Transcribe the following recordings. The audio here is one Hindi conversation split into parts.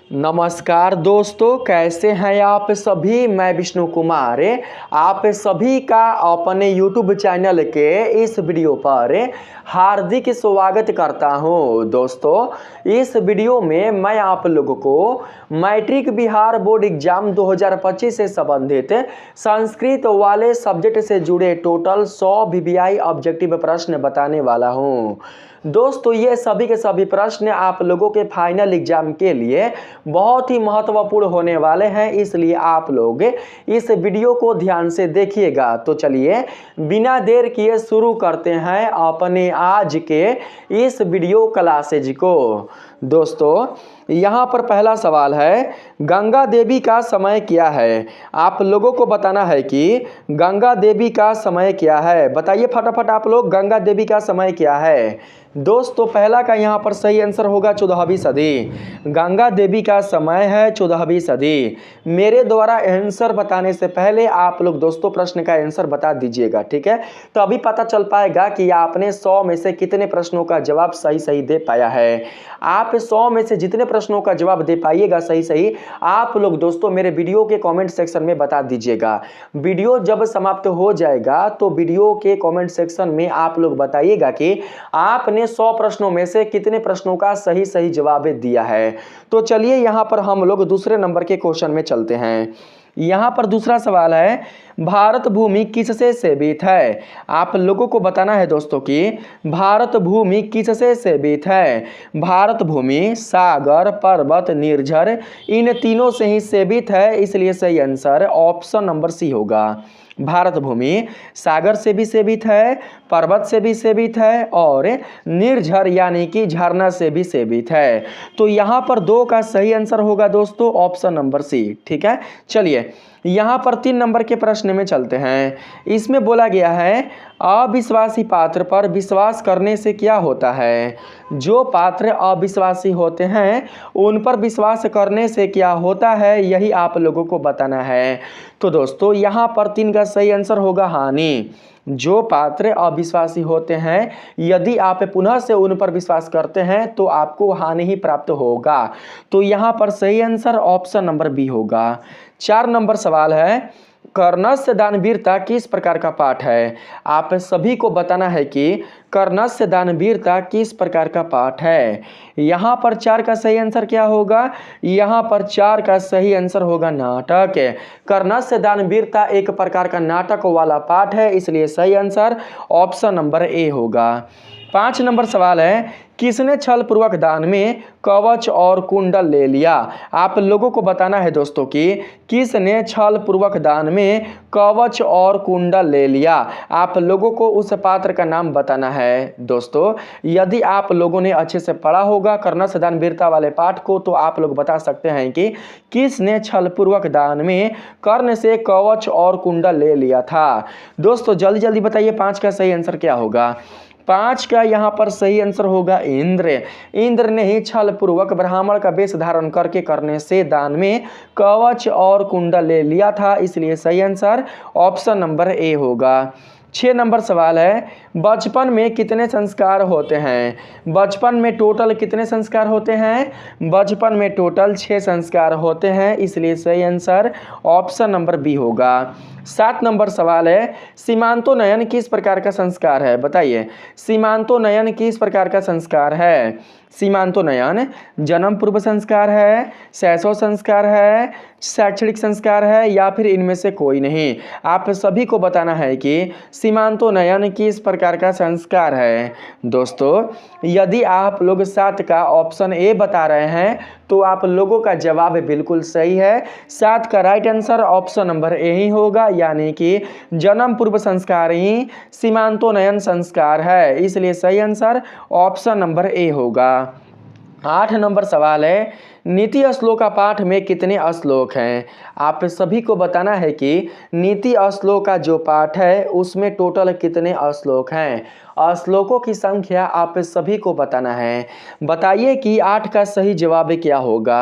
नमस्कार दोस्तों, कैसे हैं आप सभी। मैं विष्णु कुमार आप सभी का अपने YouTube चैनल के इस वीडियो पर हार्दिक स्वागत करता हूं। दोस्तों, इस वीडियो में मैं आप लोगों को मैट्रिक बिहार बोर्ड एग्जाम 2025 से संबंधित संस्कृत वाले सब्जेक्ट से जुड़े टोटल 100 VVI ऑब्जेक्टिव प्रश्न बताने वाला हूं। दोस्तों, ये सभी के सभी प्रश्न आप लोगों के फाइनल एग्जाम के लिए बहुत ही महत्वपूर्ण होने वाले हैं, इसलिए आप लोग इस वीडियो को ध्यान से देखिएगा। तो चलिए बिना देर किए शुरू करते हैं अपने आज के इस वीडियो क्लासेज को। दोस्तों, यहाँ पर पहला सवाल है, गंगा देवी का समय क्या है। आप लोगों को बताना है कि गंगा देवी का समय क्या है। बताइए फटाफट आप लोग, गंगा देवी का समय क्या है। दोस्तों, पहला का यहाँ पर सही आंसर होगा 14वीं सदी। गंगा देवी का समय है 14वीं सदी। मेरे द्वारा आंसर बताने से पहले आप लोग दोस्तों प्रश्न का आंसर बता दीजिएगा, ठीक है। तो अभी पता चल पाएगा कि आपने 100 में से कितने प्रश्नों का जवाब सही दे पाया है। आप 100 में से जितने प्रश्नों का जवाब दे पाइएगा सही आप लोग दोस्तों मेरे वीडियो के कमेंट सेक्शन में बता दीजिएगा। वीडियो जब समाप्त हो जाएगा तो वीडियो के कमेंट सेक्शन में आप लोग बताइएगा कि आपने 100 प्रश्नों में से कितने प्रश्नों का सही जवाब दिया है। तो चलिए यहाँ पर हम लोग दूसरे नंबर के क्वेश्चन में चलते हैं। यहाँ पर दूसरा सवाल है, भारत भूमि किससे सेवित है। आप लोगों को बताना है दोस्तों कि भारत भूमि किससे सेवित है। भारत भूमि सागर, पर्वत, निर्झर इन तीनों से ही सेवित है, इसलिए सही आंसर ऑप्शन नंबर सी होगा। भारत भूमि सागर से भी सेवित है, पर्वत से भी सेवित है और निर्झर यानी कि झरना से भी सेवित है। तो यहाँ पर 2 का सही आंसर होगा दोस्तों ऑप्शन नंबर सी, ठीक है। चलिए यहाँ पर 3 नंबर के प्रश्न में चलते हैं। इसमें बोला गया है, अविश्वासी पात्र पर विश्वास करने से क्या होता है। जो पात्र अविश्वासी होते हैं उन पर विश्वास करने से क्या होता है, यही आप लोगों को बताना है। तो दोस्तों यहाँ पर 3 का सही आंसर होगा हानि। जो पात्र अविश्वासी होते हैं यदि आप पुनः से उन पर विश्वास करते हैं तो आपको हानि ही प्राप्त होगा। तो यहाँ पर सही आंसर ऑप्शन नंबर बी होगा। 4 नंबर सवाल है, कर्णस्य दानवीरता किस प्रकार का पाठ है। आप सभी को बताना है कि कर्णस्य दानवीरता किस प्रकार का पाठ है। यहाँ पर 4 का सही आंसर क्या होगा। यहाँ पर 4 का सही आंसर होगा नाटक। कर्णस्य दानवीरता एक प्रकार का नाटक वाला पाठ है, इसलिए सही आंसर ऑप्शन नंबर ए होगा। 5 नंबर सवाल है, किसने छल पूर्वक दान में कवच और कुंडल ले लिया। आप लोगों को बताना है दोस्तों कि किसने छल पूर्वक दान में कवच और कुंडल ले लिया। आप लोगों को उस पात्र का नाम बताना है। दोस्तों, यदि आप लोगों ने अच्छे से पढ़ा होगा कर्णस्य दानवीरता वाले पाठ को तो आप लोग बता सकते हैं कि किसने छल पूर्वक दान में कर्ण से कवच और कुंडल ले लिया था। दोस्तों जल्दी बताइए 5 का सही आंसर क्या होगा। 5 का यहाँ पर सही आंसर होगा इंद्र। इंद्र ने ही छल पूर्वक ब्राह्मण का वेश धारण करके करने से दान में कवच और कुंडल ले लिया था, इसलिए सही आंसर ऑप्शन नंबर ए होगा। 6 नंबर सवाल है, बचपन में कितने संस्कार होते हैं। बचपन में टोटल कितने संस्कार होते हैं। बचपन में टोटल 6 संस्कार होते हैं, इसलिए सही आंसर ऑप्शन नंबर बी होगा। 7 नंबर सवाल है, सीमांतोनयन किस प्रकार का संस्कार है। बताइए सीमांतोनयन किस प्रकार का संस्कार है। सीमांतोनयन जन्म पूर्व संस्कार है, शैशव संस्कार है, शैक्षणिक संस्कार है या फिर इनमें से कोई नहीं। आप सभी को बताना है कि सीमांतोनयन किस प्रकार का संस्कार है। दोस्तों, यदि आप लोग 7 का ऑप्शन ए बता रहे हैं तो आप लोगों का जवाब बिल्कुल सही है। 7 का right answer option number A ही होगा, यानी कि जन्म पूर्व संस्कार ही सीमांतोनयन संस्कार है, इसलिए सही आंसर ऑप्शन नंबर ए होगा। 8 नंबर सवाल है, नीति श्लोक पाठ में कितने श्लोक हैं। आप सभी को बताना है कि नीति श्लोक का जो पाठ है उसमें टोटल कितने श्लोक हैं। श्लोकों की संख्या आप सभी को बताना है। बताइए कि 8 का सही जवाब क्या होगा।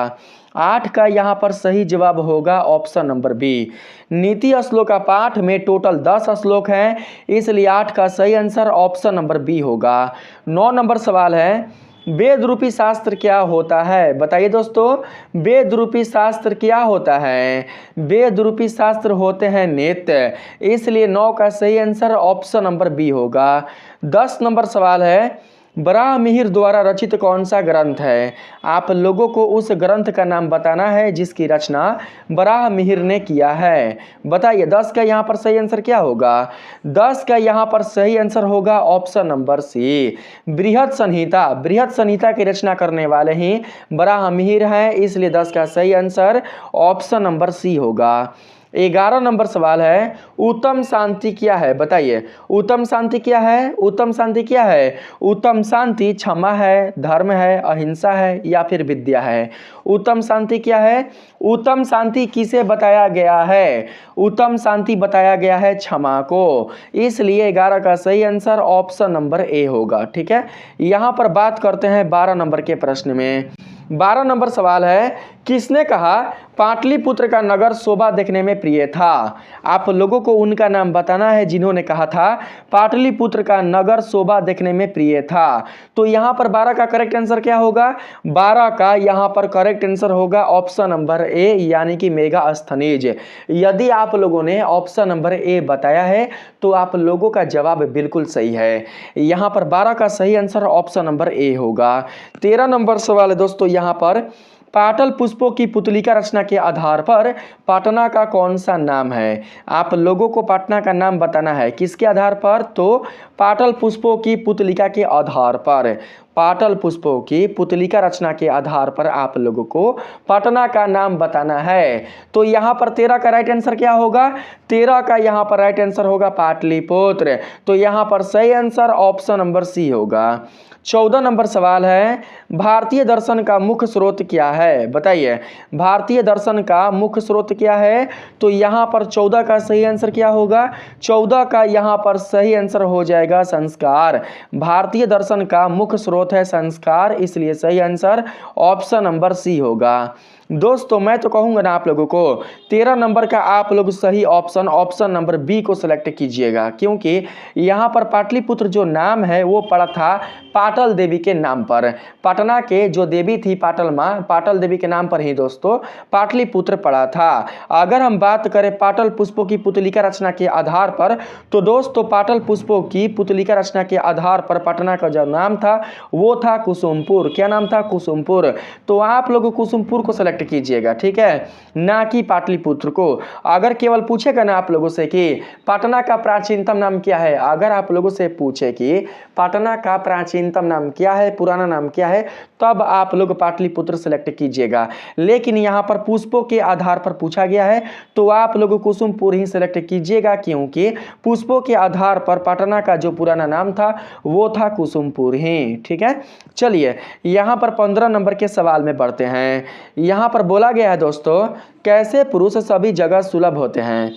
8 का यहाँ पर सही जवाब होगा ऑप्शन नंबर बी। नीति श्लोक का पाठ में टोटल 10 श्लोक हैं, इसलिए 8 का सही आंसर ऑप्शन नंबर बी होगा। 9 नंबर सवाल है, वेद रूपी शास्त्र क्या होता है? बताइए दोस्तों, वेद रूपी शास्त्र क्या होता है? वेद रूपी शास्त्र होते हैं नित्य, इसलिए 9 का सही आंसर ऑप्शन नंबर बी होगा। 10 नंबर सवाल है, बराहमिहिर द्वारा रचित कौन सा ग्रंथ है? आप लोगों को उस ग्रंथ का नाम बताना है जिसकी रचना बराहमिहिर ने किया है। बताइए 10 का यहाँ पर सही आंसर क्या होगा? 10 का यहाँ पर सही आंसर होगा ऑप्शन नंबर सी, बृहद संहिता। बृहद संहिता की रचना करने वाले ही बराहमिहिर हैं, इसलिए 10 का सही आंसर ऑप्शन नंबर सी होगा। 11 नंबर सवाल है, उत्तम शांति क्या है? बताइए उत्तम शांति क्या है? उत्तम शांति क्या है? उत्तम शांति क्षमा है, धर्म है, अहिंसा है या फिर विद्या है? उत्तम शांति क्या है? उत्तम शांति किसे बताया गया है? उत्तम शांति बताया गया है क्षमा को, इसलिए 11 का सही आंसर ऑप्शन नंबर ए होगा। ठीक है, यहाँ पर बात करते हैं 12 नंबर के प्रश्न में। 12 नंबर सवाल है, किसने कहा पाटलिपुत्र का नगर शोभा देखने में प्रिय था? आप लोगों को उनका नाम बताना है जिन्होंने कहा था पाटलिपुत्र का नगर शोभा देखने में प्रिय था। तो यहाँ पर 12 का करेक्ट आंसर क्या होगा? 12 का यहाँ पर करेक्ट आंसर होगा ऑप्शन नंबर ए, यानी कि मेगास्थनीज। यदि आप लोगों ने ऑप्शन नंबर ए बताया है तो आप लोगों का जवाब बिल्कुल सही है। यहाँ पर 12 का सही आंसर ऑप्शन नंबर ए होगा। 13 नंबर सवाल है दोस्तों, यहाँ पर पाटल पुष्पों की पुतलिका रचना के आधार पर पटना का कौन सा नाम है? आप लोगों को पटना का नाम बताना है, किसके आधार पर? तो पाटल पुष्पों की पुतलिका के आधार पर। पाटल पुष्पों की पुतलिका रचना के आधार पर आप लोगों को पटना का नाम बताना है। तो यहाँ पर 13 का राइट आंसर क्या होगा? 13 का यहाँ पर राइट आंसर होगा पाटलिपुत्र। तो यहाँ पर सही आंसर ऑप्शन नंबर सी होगा। 14 नंबर सवाल है, भारतीय दर्शन का मुख्य स्रोत क्या है? बताइए भारतीय दर्शन का मुख्य स्रोत क्या है? तो यहाँ पर 14 का सही आंसर क्या होगा? 14 का यहाँ पर सही आंसर हो जाएगा संस्कार। भारतीय दर्शन का मुख्य स्रोत है संस्कार, इसलिए सही आंसर ऑप्शन नंबर सी होगा। दोस्तों मैं तो कहूँगा ना आप लोगों को 13 नंबर का आप लोग सही ऑप्शन नंबर बी को सिलेक्ट कीजिएगा, क्योंकि यहाँ पर पाटलिपुत्र जो नाम है वो पड़ा था पाटल देवी के नाम पर। पटना के जो देवी थी पाटल माँ, पाटल देवी के नाम पर ही दोस्तों पाटलिपुत्र पड़ा था। अगर हम बात करें पाटल पुष्पों की पुतलिका रचना के आधार पर, तो दोस्तों पाटल पुष्पों की पुतलिका रचना के आधार पर पटना का जो नाम था वो था कुसुमपुर। क्या नाम था? कुसुमपुर। तो आप लोग कुसुमपुर को सिलेक्ट कीजिएगा, ठीक है, ना कि पाटलिपुत्र को। अगर केवल पूछेगा ना आप लोगों से कि पटना का प्राचीनतम नाम क्या है, अगर आप लोगों से पूछे कि पटना का प्राचीनतम नाम क्या है, पुराना नाम क्या है, तब आप लोग पाटलिपुत्र सेलेक्ट कीजिएगा। लेकिन यहाँ पर पुष्पों के आधार पर पूछा गया है तो आप लोग कुसुमपुर ही सेलेक्ट कीजिएगा, क्योंकि पुष्पों के आधार पर पटना का जो पुराना नाम था वो था कुसुमपुर ही। ठीक है, चलिए यहाँ पर 15 नंबर के सवाल में बढ़ते हैं। यहाँ पर बोला गया है दोस्तों, कैसे पुरुष सभी जगह सुलभ होते हैं?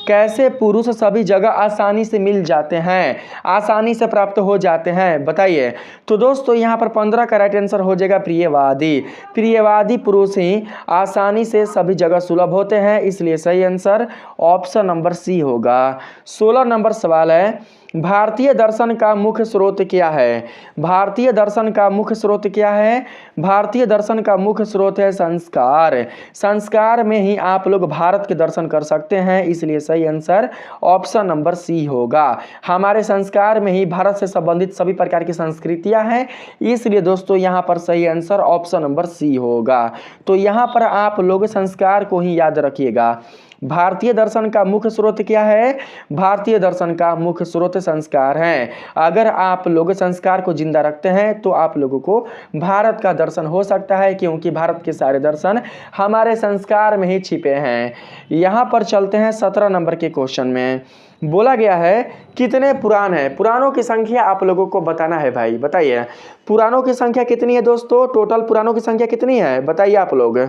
कैसे पुरुष सभी जगह आसानी से मिल जाते हैं, आसानी से प्राप्त हो जाते हैं? बताइए। तो दोस्तों यहाँ पर 15 का राइट आंसर हो जाएगा प्रियवादी। प्रियवादी पुरुष ही आसानी से सभी जगह सुलभ होते हैं, इसलिए सही आंसर ऑप्शन नंबर सी होगा। 16 नंबर सवाल है, भारतीय दर्शन का मुख्य स्रोत क्या है? भारतीय दर्शन का मुख्य स्रोत क्या है? भारतीय दर्शन का मुख्य स्रोत है संस्कार। संस्कार में ही आप लोग भारत के दर्शन कर सकते हैं, इसलिए सही आंसर ऑप्शन नंबर सी होगा। हमारे संस्कार में ही भारत से संबंधित सभी प्रकार की संस्कृतियां हैं, इसलिए दोस्तों यहाँ पर सही आंसर ऑप्शन नंबर सी होगा। तो यहाँ पर आप लोग संस्कार को ही याद रखिएगा। भारतीय दर्शन का मुख्य स्रोत क्या है? भारतीय दर्शन का मुख्य स्रोत संस्कार है। अगर आप लोग संस्कार को जिंदा रखते हैं तो आप लोगों को भारत का दर्शन हो सकता है, क्योंकि भारत के सारे दर्शन हमारे संस्कार में ही छिपे हैं। यहाँ पर चलते हैं 17 नंबर के क्वेश्चन में। बोला गया है कितने पुराण है? पुराणों की संख्या आप लोगों को बताना है भाई। बताइए पुराणों की संख्या कितनी है दोस्तों? टोटल पुराणों की संख्या कितनी है बताइए आप लोग।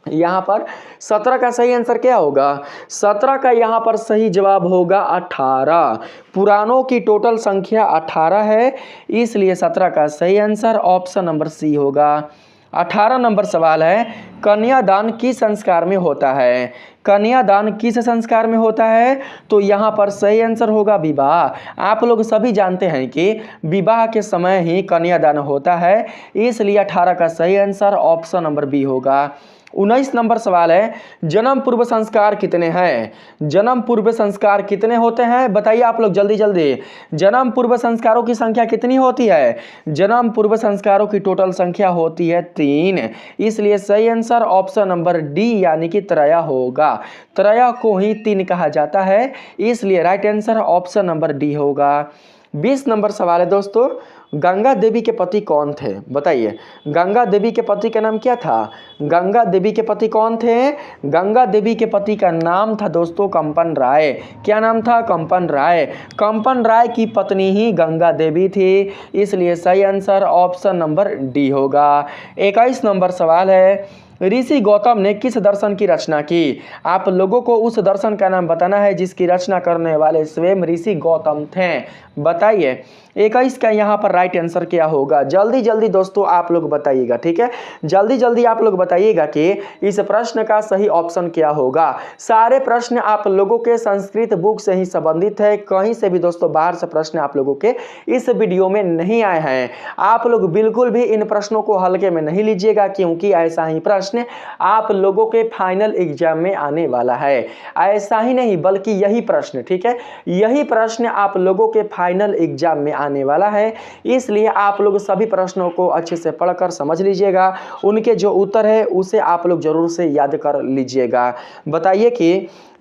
यहाँ पर 17 का सही आंसर क्या होगा? 17 का यहाँ पर सही जवाब होगा 18। पुराणों की टोटल संख्या 18 है, इसलिए 17 का सही आंसर ऑप्शन नंबर सी होगा। 18 नंबर सवाल है, कन्यादान किस संस्कार में होता है? कन्यादान किस संस्कार में होता है? तो यहाँ पर सही आंसर होगा विवाह। आप लोग सभी जानते हैं कि विवाह के समय ही कन्यादान होता है, इसलिए 18 का सही आंसर ऑप्शन नंबर बी होगा। 19 नंबर सवाल है, जन्म पूर्व संस्कार कितने हैं? जन्म पूर्व संस्कार कितने होते हैं? बताइए आप लोग जल्दी जल्दी। जन्म पूर्व संस्कारों की संख्या कितनी होती है? जन्म पूर्व संस्कारों की टोटल संख्या होती है 3, इसलिए सही आंसर ऑप्शन नंबर डी यानी कि त्रय होगा। त्रय को ही 3 कहा जाता है, इसलिए right answer option number D होगा। 20 नंबर सवाल है दोस्तों, गंगा देवी के पति कौन थे? बताइए, गंगा देवी के पति का नाम क्या था? गंगा देवी के पति कौन थे? गंगा देवी के पति का नाम था दोस्तों कंपन राय। क्या नाम था? कंपन राय। कंपन राय की पत्नी ही गंगा देवी थी, इसलिए सही आंसर ऑप्शन नंबर डी होगा। 21 नंबर सवाल है, ऋषि गौतम ने किस दर्शन की रचना की? आप लोगों को उस दर्शन का नाम बताना है जिसकी रचना करने वाले स्वयं ऋषि गौतम थे। बताइए 21 का यहाँ पर राइट आंसर क्या होगा? जल्दी जल्दी दोस्तों आप लोग बताइएगा, ठीक है? जल्दी जल्दी आप लोग बताइएगा कि इस प्रश्न का सही ऑप्शन क्या होगा। सारे प्रश्न आप लोगों के संस्कृत बुक से ही संबंधित है, कहीं से भी दोस्तों बाहर से प्रश्न आप लोगों के इस वीडियो में नहीं आए हैं। आप लोग बिल्कुल भी इन प्रश्नों को हल्के में नहीं लीजिएगा, क्योंकि ऐसा ही प्रश्न आप लोगों के फाइनल एग्जाम में आने वाला है। ऐसा ही नहीं बल्कि यही प्रश्न, ठीक है, यही प्रश्न आप लोगों के फाइनल एग्जाम में आने वाला है, इसलिए आप लोग सभी प्रश्नों को अच्छे से पढ़कर समझ लीजिएगा। उनके जो उत्तर है उसे आप लोग जरूर से याद कर लीजिएगा। बताइए कि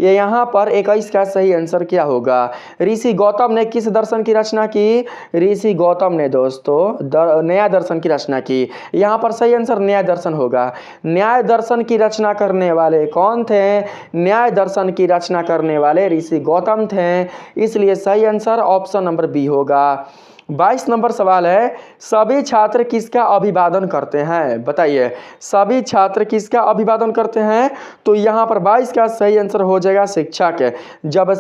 ये यहाँ पर 21 का सही आंसर क्या होगा? ऋषि गौतम ने किस दर्शन की रचना की? ऋषि गौतम ने दोस्तों न्याय दर्शन की रचना की। यहाँ पर सही आंसर न्याय दर्शन होगा। न्याय दर्शन की रचना करने वाले कौन थे? न्याय दर्शन की रचना करने वाले ऋषि गौतम थे, इसलिए सही आंसर ऑप्शन नंबर बी होगा। 22 नंबर सवाल है, सभी छात्र किसका अभिवादन करते हैं? बताइए, सभी छात्र किसका अभिवादन करते हैं? तो यहाँ पर 22 का सही आंसर हो जाएगा शिक्षक। जब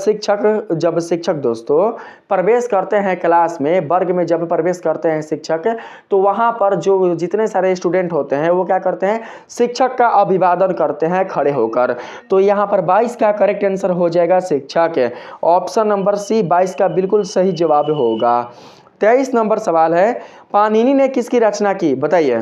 शिक्षक दोस्तों प्रवेश करते हैं क्लास में, वर्ग में जब प्रवेश करते हैं शिक्षक, तो वहाँ पर जो जितने सारे स्टूडेंट होते हैं वो क्या करते हैं? शिक्षक का अभिवादन करते हैं खड़े होकर। तो यहाँ पर 22 का करेक्ट आंसर हो जाएगा शिक्षक। ऑप्शन नंबर सी 22 का बिल्कुल सही जवाब होगा। 23 नंबर सवाल है, पाणिनि ने किसकी रचना की? बताइए,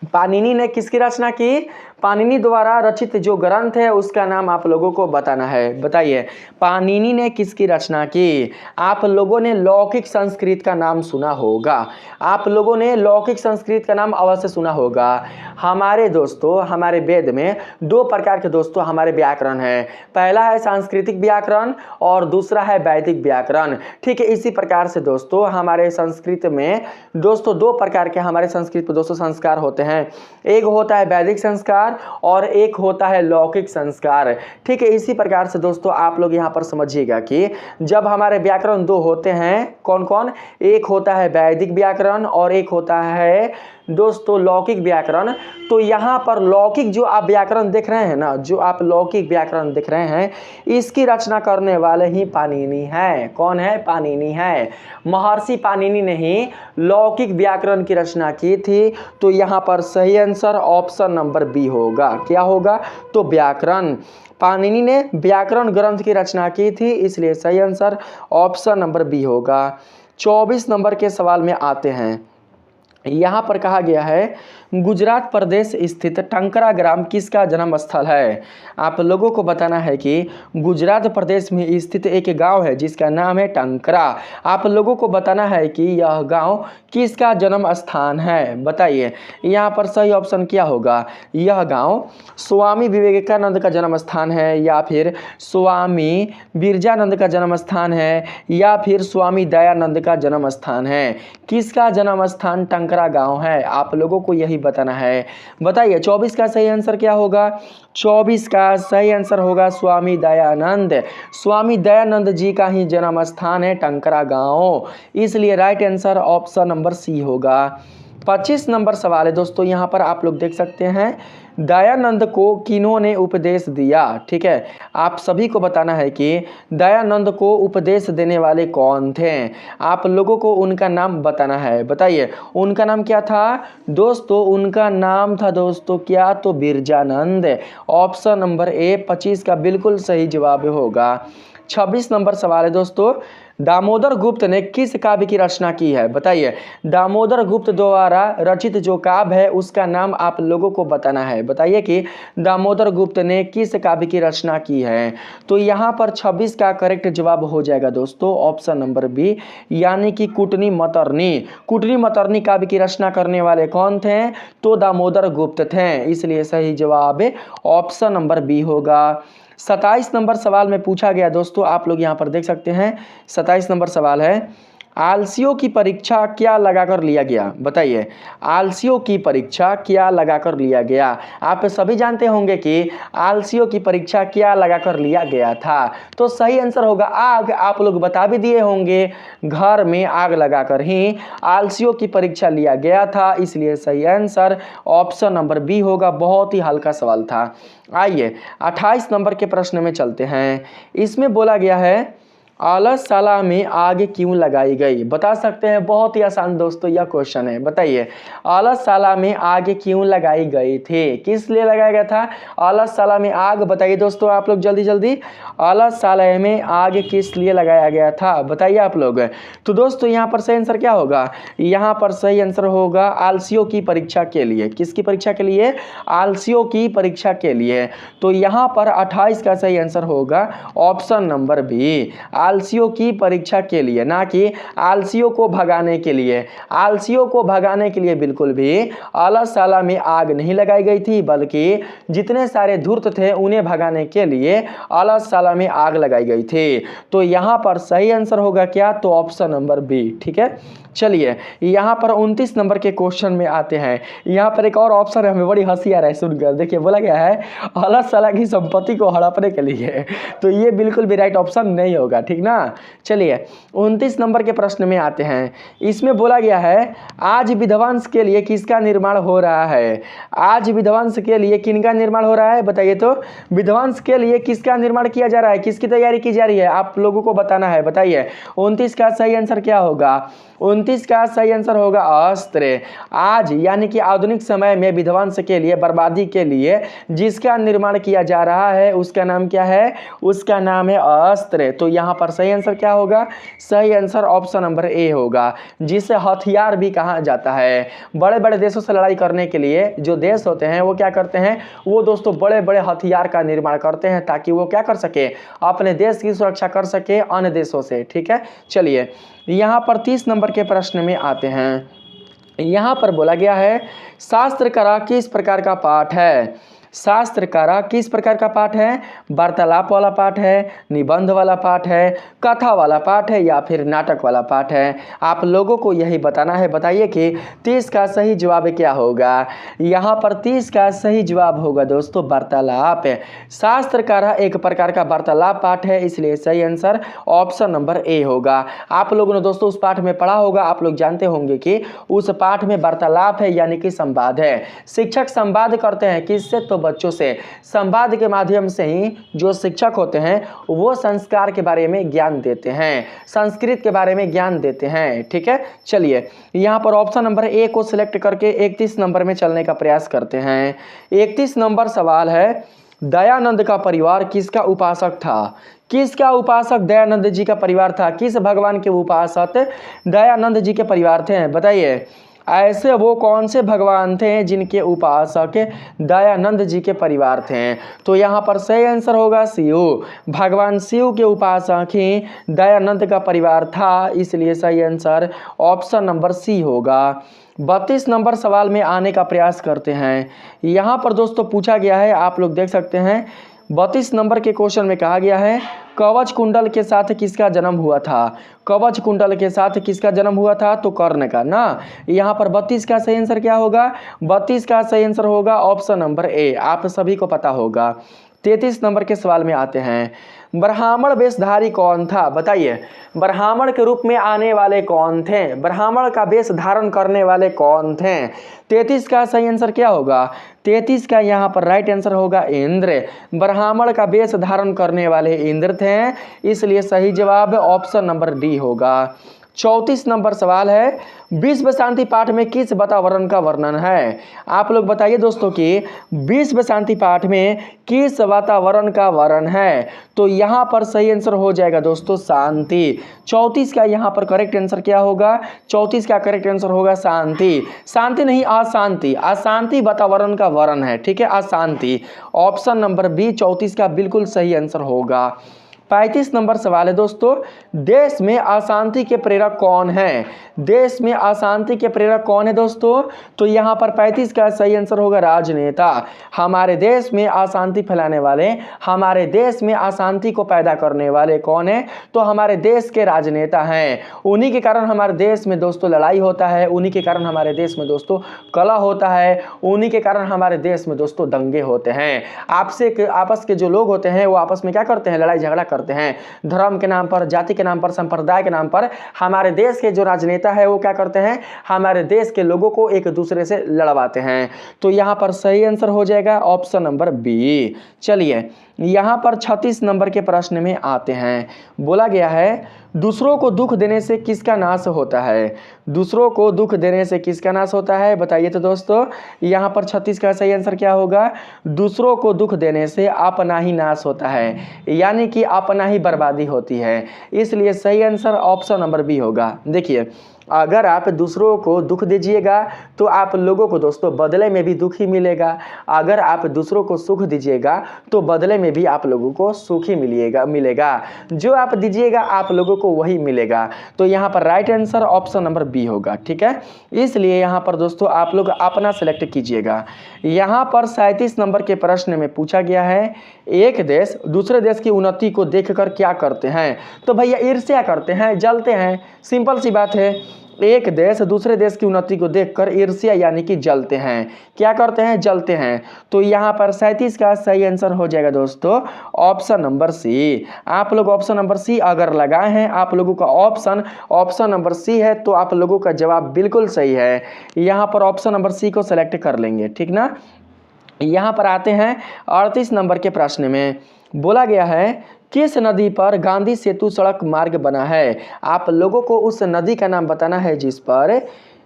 पाणिनि ने किसकी रचना की? पाणिनि द्वारा रचित जो ग्रंथ है उसका नाम आप लोगों को बताना है। बताइए, पाणिनि ने किसकी रचना की? आप लोगों ने लौकिक संस्कृत का नाम सुना होगा। आप लोगों ने लौकिक संस्कृत का नाम अवश्य सुना होगा। हमारे दोस्तों हमारे वेद में 2 प्रकार के दोस्तों हमारे व्याकरण है। पहला है सांस्कृतिक व्याकरण और दूसरा है वैदिक व्याकरण। ठीक है, इसी प्रकार से दोस्तों हमारे संस्कृत में दोस्तों 2 प्रकार के हमारे संस्कृत में दोस्तों संस्कार होते हैं। एक होता है वैदिक संस्कार और एक होता है लौकिक संस्कार। ठीक है, इसी प्रकार से दोस्तों आप लोग यहाँ पर समझिएगा कि जब हमारे व्याकरण 2 होते हैं, कौन कौन? एक होता है वैदिक व्याकरण और एक होता है दोस्तों लौकिक व्याकरण। तो यहाँ पर लौकिक जो आप व्याकरण देख रहे हैं ना, जो आप लौकिक व्याकरण देख रहे हैं, इसकी रचना करने वाले ही पाणिनि हैं। कौन है? पाणिनि है। महर्षि पाणिनि ने ही लौकिक व्याकरण की रचना की थी। तो यहाँ पर सही आंसर ऑप्शन नंबर बी होगा। क्या होगा? तो व्याकरण। पाणिनि ने व्याकरण ग्रंथ की रचना की थी, इसलिए सही आंसर ऑप्शन नंबर बी होगा। 24 नंबर के सवाल में आते हैं। यहाँ पर कहा गया है, गुजरात प्रदेश स्थित टंकरा ग्राम किसका जन्म स्थल है? आप लोगों को बताना है कि गुजरात प्रदेश में स्थित एक गांव है जिसका नाम है टंकरा। आप लोगों को बताना है कि यह गांव किसका जन्म स्थान है। बताइए, यहाँ पर सही ऑप्शन क्या होगा? यह गांव स्वामी विवेकानंद का जन्म स्थान है, या फिर स्वामी बिरजानंद का जन्म स्थान है, या फिर स्वामी दयानंद का जन्म स्थान है? किसका जन्म स्थान टंकरा गांव है? आप लोगों को यही बताना है। बताइए 24 का सही आंसर क्या होगा? 24 का सही आंसर होगा स्वामी दयानंद। स्वामी दयानंद जी का ही जन्म स्थान है टंकरा गांव, इसलिए right answer option number C होगा। 25 नंबर सवाल है दोस्तों, यहाँ पर आप लोग देख सकते हैं, दयानंद को किन्होंने उपदेश दिया। ठीक है, आप सभी को बताना है कि दयानंद को उपदेश देने वाले कौन थे। आप लोगों को उनका नाम बताना है। बताइए उनका नाम क्या था दोस्तों। उनका नाम था दोस्तों क्या, तो बिरजानंद। ऑप्शन नंबर ए 25 का बिल्कुल सही जवाब होगा। 26 नंबर सवाल है दोस्तों, दामोदर गुप्त ने किस काव्य की रचना की है। बताइए दामोदर गुप्त द्वारा रचित जो काव्य है उसका नाम आप लोगों को बताना है। बताइए कि दामोदर गुप्त ने किस काव्य की रचना की है। तो यहाँ पर 26 का करेक्ट जवाब हो जाएगा दोस्तों ऑप्शन नंबर बी, यानी कि कुटनी मतरनी। कुटनी मतरनी काव्य की रचना करने वाले कौन थे, तो दामोदर गुप्त थे, इसलिए सही जवाब ऑप्शन नंबर बी होगा। 27 नंबर सवाल में पूछा गया दोस्तों, आप लोग यहाँ पर देख सकते हैं। 27 नंबर सवाल है, आलसियों की परीक्षा क्या लगाकर लिया गया। बताइए आलसियों की परीक्षा क्या लगाकर लिया गया। आप सभी जानते होंगे कि आलसियों की परीक्षा क्या लगाकर लिया गया था। तो सही आंसर होगा आग। आप लोग बता भी दिए होंगे, घर में आग लगाकर ही आलसियों की परीक्षा लिया गया था, इसलिए सही आंसर ऑप्शन नंबर बी होगा। बहुत ही हल्का सवाल था। आइए 28 नंबर के प्रश्न में चलते हैं। इसमें बोला गया है, आलसशाला में आग क्यों लगाई गई। बता सकते हैं, बहुत ही आसान दोस्तों यह क्वेश्चन है। बताइए आलसशाला में आग क्यों लगाई गई थी, किस लिए लगाया गया था आलसशाला में आग। बताइए दोस्तों आप लोग जल्दी जल्दी, आलसशाला में आग किस लिए लगाया गया था, बताइए आप लोग। तो दोस्तों यहाँ पर सही आंसर क्या होगा, यहाँ पर सही आंसर होगा आलसियों की परीक्षा के लिए। किसकी परीक्षा के लिए, आलसियों की परीक्षा के लिए। तो यहाँ पर 28 का सही आंसर होगा ऑप्शन नंबर बी, आलसियों की परीक्षा के लिए, ना कि आलसियों को भगाने के लिए। आलसियों को भगाने के लिए बिल्कुल भी आलसशाला में आग नहीं लगाई गई थी, बल्कि जितने सारे धूर्त थे उन्हें भगाने के लिए आलसशाला में आग लगाई गई थी। तो यहाँ पर सही आंसर होगा क्या, तो ऑप्शन नंबर बी। ठीक है, चलिए यहाँ पर 29 नंबर के क्वेश्चन में आते हैं। यहाँ पर एक और ऑप्शन है, हमें बड़ी हंसी आ रहा है सुनकर। देखिए बोला गया है आलसशाला की संपत्ति को हड़पने के लिए, तो ये बिल्कुल भी राइट ऑप्शन नहीं होगा। ठीक ना, चलिए 29 नंबर के प्रश्न में आते हैं। इसमें बोला गया है, आज विध्वंस के लिए किसका निर्माण हो रहा है। आज विध्वंस के लिए किनका निर्माण हो रहा है। बताइए तो विध्वंस के लिए किसका निर्माण किया जा रहा है, किसकी तैयारी की जा रही है, आप लोगों को बताना है। बताइए 29 का सही आंसर क्या होगा। 29 का सही आंसर होगा अस्त्र। आज यानी कि आधुनिक समय में विध्वंस के लिए, बर्बादी के लिए जिसका निर्माण किया जा रहा है उसका नाम क्या है, उसका नाम है अस्त्र। तो यहाँ पर सही आंसर क्या होगा, सही आंसर ऑप्शन नंबर ए होगा, जिसे हथियार भी कहा जाता है। बड़े बड़े देशों से लड़ाई करने के लिए जो देश होते हैं वो क्या करते हैं, वो दोस्तों बड़े बड़े हथियार का निर्माण करते हैं, ताकि वो क्या कर सके, अपने देश की सुरक्षा कर सके अन्य देशों से। ठीक है, चलिए यहाँ पर 30 नंबर के प्रश्न में आते हैं। यहाँ पर बोला गया है, शास्त्र कला किस प्रकार का पाठ है। शास्त्र कला किस प्रकार का पाठ है, वार्तालाप वाला पाठ है, निबंध वाला पाठ है, कथा वाला पाठ है, या फिर नाटक वाला पाठ है। आप लोगों को यही बताना है। बताइए कि 30 का सही जवाब क्या होगा। यहाँ पर 30 का सही जवाब होगा दोस्तों वार्तालाप। शास्त्र कला एक प्रकार का वार्तालाप पाठ है, इसलिए सही आंसर ऑप्शन नंबर ए होगा। आप लोगों ने दोस्तों उस पाठ में पढ़ा होगा, आप लोग जानते होंगे कि उस पाठ में वार्तालाप है, यानी कि संवाद है। शिक्षक संवाद करते हैं किससे, तो बच्चों से। संवाद के माध्यम से ही जो शिक्षक होते हैं वो संस्कार के बारे में ज्ञान देते हैं, संस्कृत के बारे में ज्ञान देते हैं। ठीक है, चलिए यहाँ पर ऑप्शन नंबर ए को सिलेक्ट करके 31 नंबर में चलने का प्रयास करते हैं। 31 नंबर सवाल है, दयानंद का परिवार किसका उपासक था। किसका उपासक दयानंद जी का परिवार था, किस भगवान के उपासक दयानंद जी के परिवार थे। बताइए ऐसे वो कौन से भगवान थे जिनके उपासक दयानंद जी के परिवार थे। तो यहाँ पर सही आंसर होगा शिव। भगवान शिव के उपासक ही दयानंद का परिवार था, इसलिए सही आंसर ऑप्शन नंबर सी होगा। 32 नंबर सवाल में आने का प्रयास करते हैं। यहाँ पर दोस्तों पूछा गया है, आप लोग देख सकते हैं 32 नंबर के क्वेश्चन में कहा गया है, कवच कुंडल के साथ किसका जन्म हुआ था। कवच कुंडल के साथ किसका जन्म हुआ था, तो कर्ण का ना। यहाँ पर 32 का सही आंसर क्या होगा, 32 का सही आंसर होगा ऑप्शन नंबर ए, आप सभी को पता होगा। 33 नंबर के सवाल में आते हैं। ब्राह्मण वेशधारी कौन था? बताइए, ब्राह्मण के रूप में आने वाले कौन थे? ब्राह्मण का वेश धारण करने वाले कौन थे? 33 का सही आंसर क्या होगा? 33 का यहाँ पर राइट आंसर होगा इंद्र। ब्राह्मण का वेश धारण करने वाले इंद्र थे, इसलिए सही जवाब ऑप्शन नंबर डी होगा। 34 नंबर सवाल है, विश्व शांति पाठ में किस वातावरण का वर्णन है? आप लोग बताइए दोस्तों कि विश्व शांति पाठ में किस वातावरण का वर्णन है? तो यहाँ पर सही आंसर हो जाएगा दोस्तों शांति। 34 का यहाँ पर करेक्ट आंसर क्या होगा? 34 का करेक्ट आंसर होगा शांति। शांति नहीं, अशांति। अशांति वातावरण का वर्णन है, ठीक है, अशांति। ऑप्शन नंबर बी 34 का बिल्कुल सही आंसर होगा। 35 नंबर सवाल है दोस्तों, देश में अशांति के प्रेरक कौन है? देश में अशांति के प्रेरक कौन है दोस्तों? तो यहाँ पर 35 का सही आंसर होगा राजनेता। हमारे देश में अशांति फैलाने वाले, हमारे देश में अशांति को पैदा करने वाले कौन है? तो हमारे देश के राजनेता हैं। उन्हीं के कारण हमारे देश में दोस्तों लड़ाई होता है, उन्हीं के कारण हमारे देश में दोस्तों कलह होता है, उन्हीं के कारण हमारे देश में दोस्तों दंगे होते हैं। आपस के जो लोग होते हैं वो आपस में क्या करते हैं? लड़ाई झगड़ा करते हैं। धर्म के नाम पर, जाति के नाम पर, संप्रदाय के नाम पर हमारे देश के जो राजनेता है वो क्या करते हैं? हमारे देश के लोगों को एक दूसरे से लड़वाते हैं। तो यहां पर सही आंसर हो जाएगा ऑप्शन नंबर बी। चलिए यहां पर 36 नंबर के प्रश्न में आते हैं। बोला गया है, दूसरों को दुख देने से किसका नाश होता है? दूसरों को दुख देने से किसका नाश होता है? बताइए तो दोस्तों, यहाँ पर 36 का सही आंसर क्या होगा? दूसरों को दुख देने से अपना ही नाश होता है, यानी कि अपना ही बर्बादी होती है, इसलिए सही आंसर ऑप्शन नंबर बी होगा। देखिए, अगर आप दूसरों को दुख दीजिएगा तो आप लोगों को दोस्तों बदले में भी दुख ही मिलेगा। अगर आप दूसरों को सुख दीजिएगा तो बदले में भी आप लोगों को सुख ही मिलेगा। जो आप दीजिएगा आप लोगों को वही मिलेगा। तो यहाँ पर right answer option number B होगा, ठीक है। इसलिए यहाँ पर दोस्तों आप लोग अपना सेलेक्ट कीजिएगा। यहाँ पर 37 नंबर के प्रश्न में पूछा गया है, एक देश दूसरे देश की उन्नति को देखकर क्या करते हैं? तो भैया ईर्ष्या करते हैं, जलते हैं, सिंपल सी बात है। एक देश दूसरे देश की उन्नति को देखकर ईर्ष्या यानी कि जलते हैं। क्या करते हैं? जलते हैं। तो यहाँ पर 37 का सही आंसर हो जाएगा दोस्तों ऑप्शन नंबर सी। आप लोग ऑप्शन नंबर सी अगर लगाए हैं, आप लोगों का ऑप्शन नंबर सी है, तो आप लोगों का जवाब बिल्कुल सही है। यहाँ पर ऑप्शन नंबर सी को सेलेक्ट कर लेंगे, ठीक ना। यहाँ पर आते हैं 38 नंबर के प्रश्न में। बोला गया है, किस नदी पर गांधी सेतु सड़क मार्ग बना है? आप लोगों को उस नदी का नाम बताना है जिस पर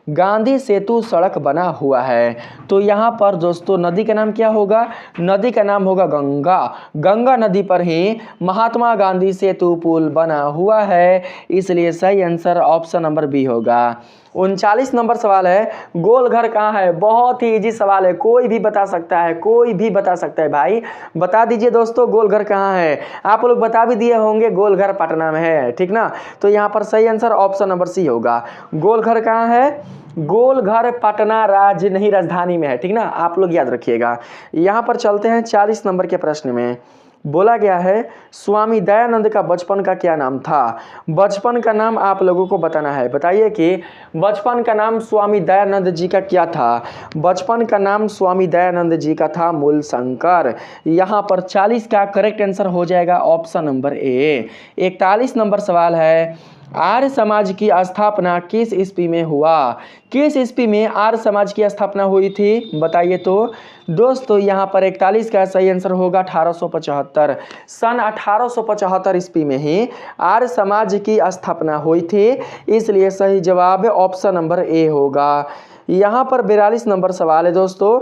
गांधी सेतु सड़क बना हुआ है। तो यहाँ पर दोस्तों नदी का नाम क्या होगा? नदी का नाम होगा गंगा। गंगा नदी पर ही महात्मा गांधी सेतु पुल बना हुआ है, इसलिए सही आंसर ऑप्शन नंबर बी होगा। 39 नंबर सवाल है, गोल घर कहाँ है? बहुत ही इजी सवाल है, कोई भी बता सकता है, कोई भी बता सकता है। भाई बता दीजिए दोस्तों, गोल घर कहाँ है? आप लोग बता भी दिए होंगे, गोल घर पटना में है, ठीक ना। तो यहाँ पर सही आंसर ऑप्शन नंबर सी होगा। गोल घर कहाँ है? गोल घर पटना राज्य नहीं राजधानी में है, ठीक ना, आप लोग याद रखिएगा। यहाँ पर चलते हैं 40 नंबर के प्रश्न में। बोला गया है, स्वामी दयानंद का बचपन का क्या नाम था? बचपन का नाम आप लोगों को बताना है। बताइए कि बचपन का नाम स्वामी दयानंद जी का क्या था? बचपन का नाम स्वामी दयानंद जी का था मूलशंकर। यहाँ पर 40 का करेक्ट आंसर हो जाएगा ऑप्शन नंबर ए। 41 नंबर सवाल है, आर्य समाज की स्थापना किस ईस्वी में हुआ? किस ईस्वी में आर्य समाज की स्थापना हुई थी? बताइए तो दोस्तों, यहाँ पर 41 का सही आंसर होगा 1875। सन 1875 ईस्वी में ही आर्य समाज की स्थापना हुई थी, इसलिए सही जवाब ऑप्शन नंबर ए होगा। यहाँ पर 42 नंबर सवाल है दोस्तों,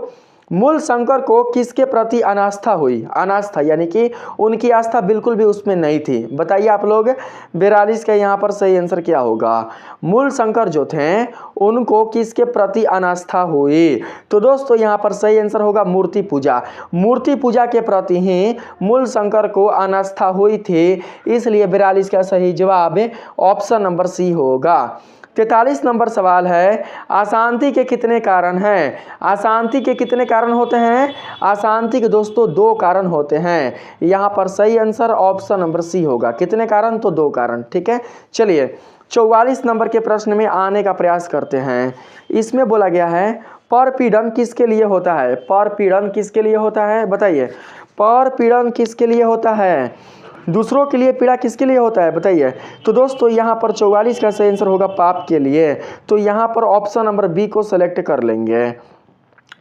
मूलशंकर को किसके प्रति अनास्था हुई? अनास्था यानी कि उनकी आस्था बिल्कुल भी उसमें नहीं थी। बताइए आप लोग, 42 का यहाँ पर सही आंसर क्या होगा? मूलशंकर जो थे उनको किसके प्रति अनास्था हुई? तो दोस्तों यहाँ पर सही आंसर होगा मूर्ति पूजा। मूर्ति पूजा के प्रति ही मूलशंकर को अनास्था हुई थी, इसलिए 42 का सही जवाब ऑप्शन नंबर सी होगा। 43 नंबर सवाल है, अशांति के कितने कारण हैं? अशांति के कितने कारण होते हैं? अशांति के दोस्तों 2 कारण होते हैं। यहाँ पर सही आंसर ऑप्शन नंबर सी होगा। कितने कारण? तो 2 कारण, ठीक है। चलिए 44 नंबर के प्रश्न में आने का प्रयास करते हैं। इसमें बोला गया है, परपीड़न किसके लिए होता है? परपीड़न किसके लिए होता है? बताइए। पर पीड़न किसके लिए होता है? दूसरों के लिए पीड़ा किसके लिए होता है बताइए। तो दोस्तों यहाँ पर 44 का सही आंसर होगा पाप के लिए। तो यहाँ पर ऑप्शन नंबर बी को सेलेक्ट कर लेंगे।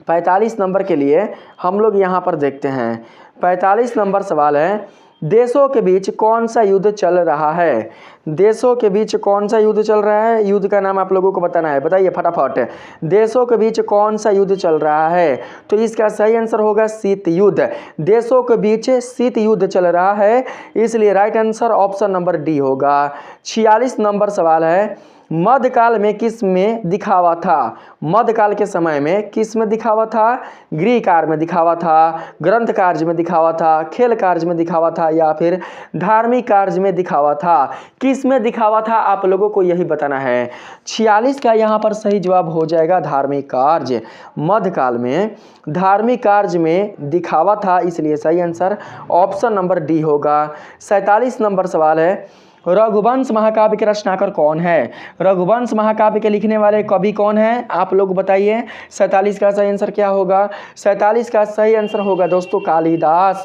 45 नंबर के लिए हम लोग यहाँ पर देखते हैं। 45 नंबर सवाल है, देशों के बीच कौन सा युद्ध चल रहा है? देशों के बीच कौन सा युद्ध चल रहा है? युद्ध का नाम आप लोगों को बताना है, बताइए फटाफट। देशों के बीच कौन सा युद्ध चल रहा है? तो इसका सही आंसर होगा शीत युद्ध। देशों के बीच शीत युद्ध चल रहा है, इसलिए right answer option number D होगा। 46 नंबर सवाल है, मध्यकाल में किस में दिखावा था? मध्यकाल के समय में किस में दिखावा था? गृह कार्य में दिखावा था, ग्रंथ कार्य में दिखावा था, खेल कार्य में दिखावा था, या फिर धार्मिक कार्य में दिखावा था? किस में दिखावा था आप लोगों को यही बताना है। 46 का यहाँ पर सही जवाब हो जाएगा धार्मिक कार्य। मध्यकाल में धार्मिक कार्य में दिखावा था, इसलिए सही आंसर ऑप्शन नंबर डी होगा। 47 नंबर सवाल है, रघुवंश महाकाव्य के रचनाकार कौन है? रघुवंश महाकाव्य के लिखने वाले कवि कौन है आप लोग बताइए। 47 का सही आंसर क्या होगा? 47 का सही आंसर होगा दोस्तों कालिदास।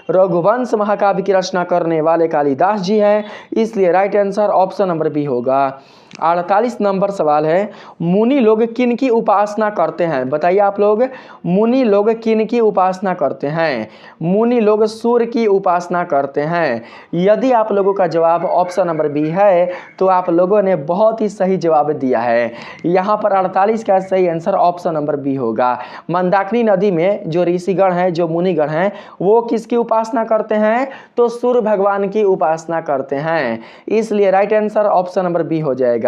रघुवंश महाकाव्य की रचना करने वाले कालिदास जी हैं, इसलिए right answer option number B होगा। 48 नंबर सवाल है, मुनि लोग किन की उपासना करते हैं? बताइए आप लोग, मुनि लोग किन की उपासना करते हैं? मुनि लोग सूर्य की उपासना करते हैं। यदि आप लोगों का जवाब ऑप्शन नंबर बी है तो आप लोगों ने बहुत ही सही जवाब दिया है। यहाँ पर 48 का सही आंसर ऑप्शन नंबर बी होगा। मंदाकिनी नदी में जो ऋषिगण हैं, जो मुनिगण हैं, वो किसकी उपासना करते हैं? तो सूर्य भगवान की उपासना करते हैं, इसलिए right answer option number B हो जाएगा।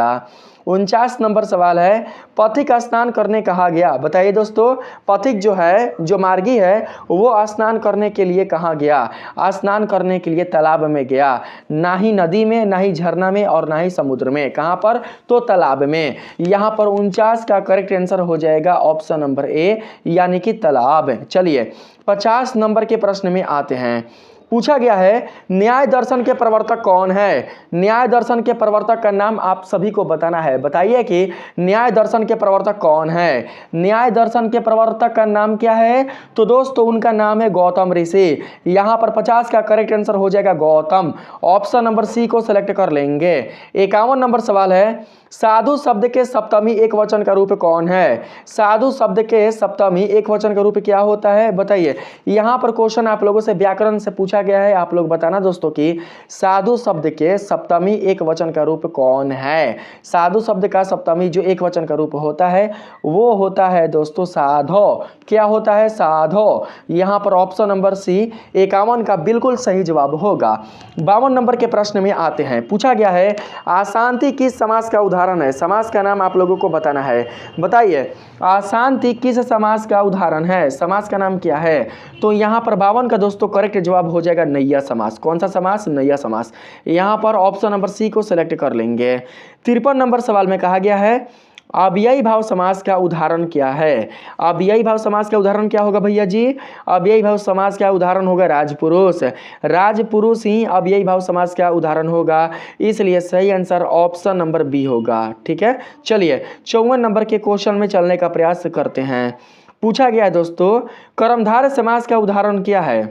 49 नंबर सवाल है, पथिक स्नान करने कहा गया? बताइए दोस्तों, पथिक जो है, जो मार्गी है, वो स्नान करने के लिए कहाँ गया? स्नान करने के लिए तालाब में गया, ना ही नदी में, ना ही झरना में, और ना ही समुद्र में। कहाँ पर? तो तालाब में। यहाँ पर 49 का करेक्ट आंसर हो जाएगा ऑप्शन नंबर ए, यानी कि तालाब। चलिए 50 नंबर के प्रश्न में आते हैं। पूछा गया है, न्याय दर्शन के प्रवर्तक कौन है? न्याय दर्शन के प्रवर्तक का नाम आप सभी को बताना है। बताइए कि न्याय दर्शन के प्रवर्तक कौन है? न्याय दर्शन के प्रवर्तक का नाम क्या है? तो दोस्तों उनका नाम है गौतम ऋषि। यहाँ पर 50 का करेक्ट आंसर हो जाएगा गौतम। ऑप्शन नंबर सी को सिलेक्ट कर लेंगे। 51 नंबर सवाल है, साधु शब्द के सप्तमी एक वचन का रूप कौन है? साधु शब्द के सप्तमी एक वचन का रूप क्या होता है बताइए। यहाँ पर क्वेश्चन आप लोगों से व्याकरण से पूछा गया है, आप लोग बताना दोस्तों कि साधु शब्द के सप्तमी एक वचन का रूप कौन है? साधु शब्द का सप्तमी जो एक वचन का रूप होता है वो होता है दोस्तों साधो। क्या होता है? साधो। यहाँ पर ऑप्शन नंबर सी 51 का बिल्कुल सही जवाब होगा। 52 नंबर के प्रश्न में आते हैं। पूछा गया है, अशांति किस समास का उदाहरण है? समास का नाम आप लोगों को बताना है। बताइए, अशांति किस समास का उदाहरण है? समास का नाम क्या है? तो यहाँ पर 52 का दोस्तों करेक्ट जवाब हो जाएगा नैया समास। कौन सा समास? नैया समास। यहाँ पर ऑप्शन नंबर सी को सिलेक्ट कर लेंगे। 53 नंबर सवाल में कहा गया है, अव्ययी भाव समास का उदाहरण क्या है? अव्ययी भाव समास का उदाहरण क्या होगा भैया जी? अव्ययी भाव समास का उदाहरण होगा राजपुरुष। राजपुरुष ही अव्ययी भाव समास का उदाहरण होगा, इसलिए सही आंसर ऑप्शन नंबर बी होगा। ठीक है, चलिए 54 नंबर के क्वेश्चन में चलने का प्रयास करते हैं। पूछा गया है दोस्तों, कर्मधारय समास का उदाहरण क्या है?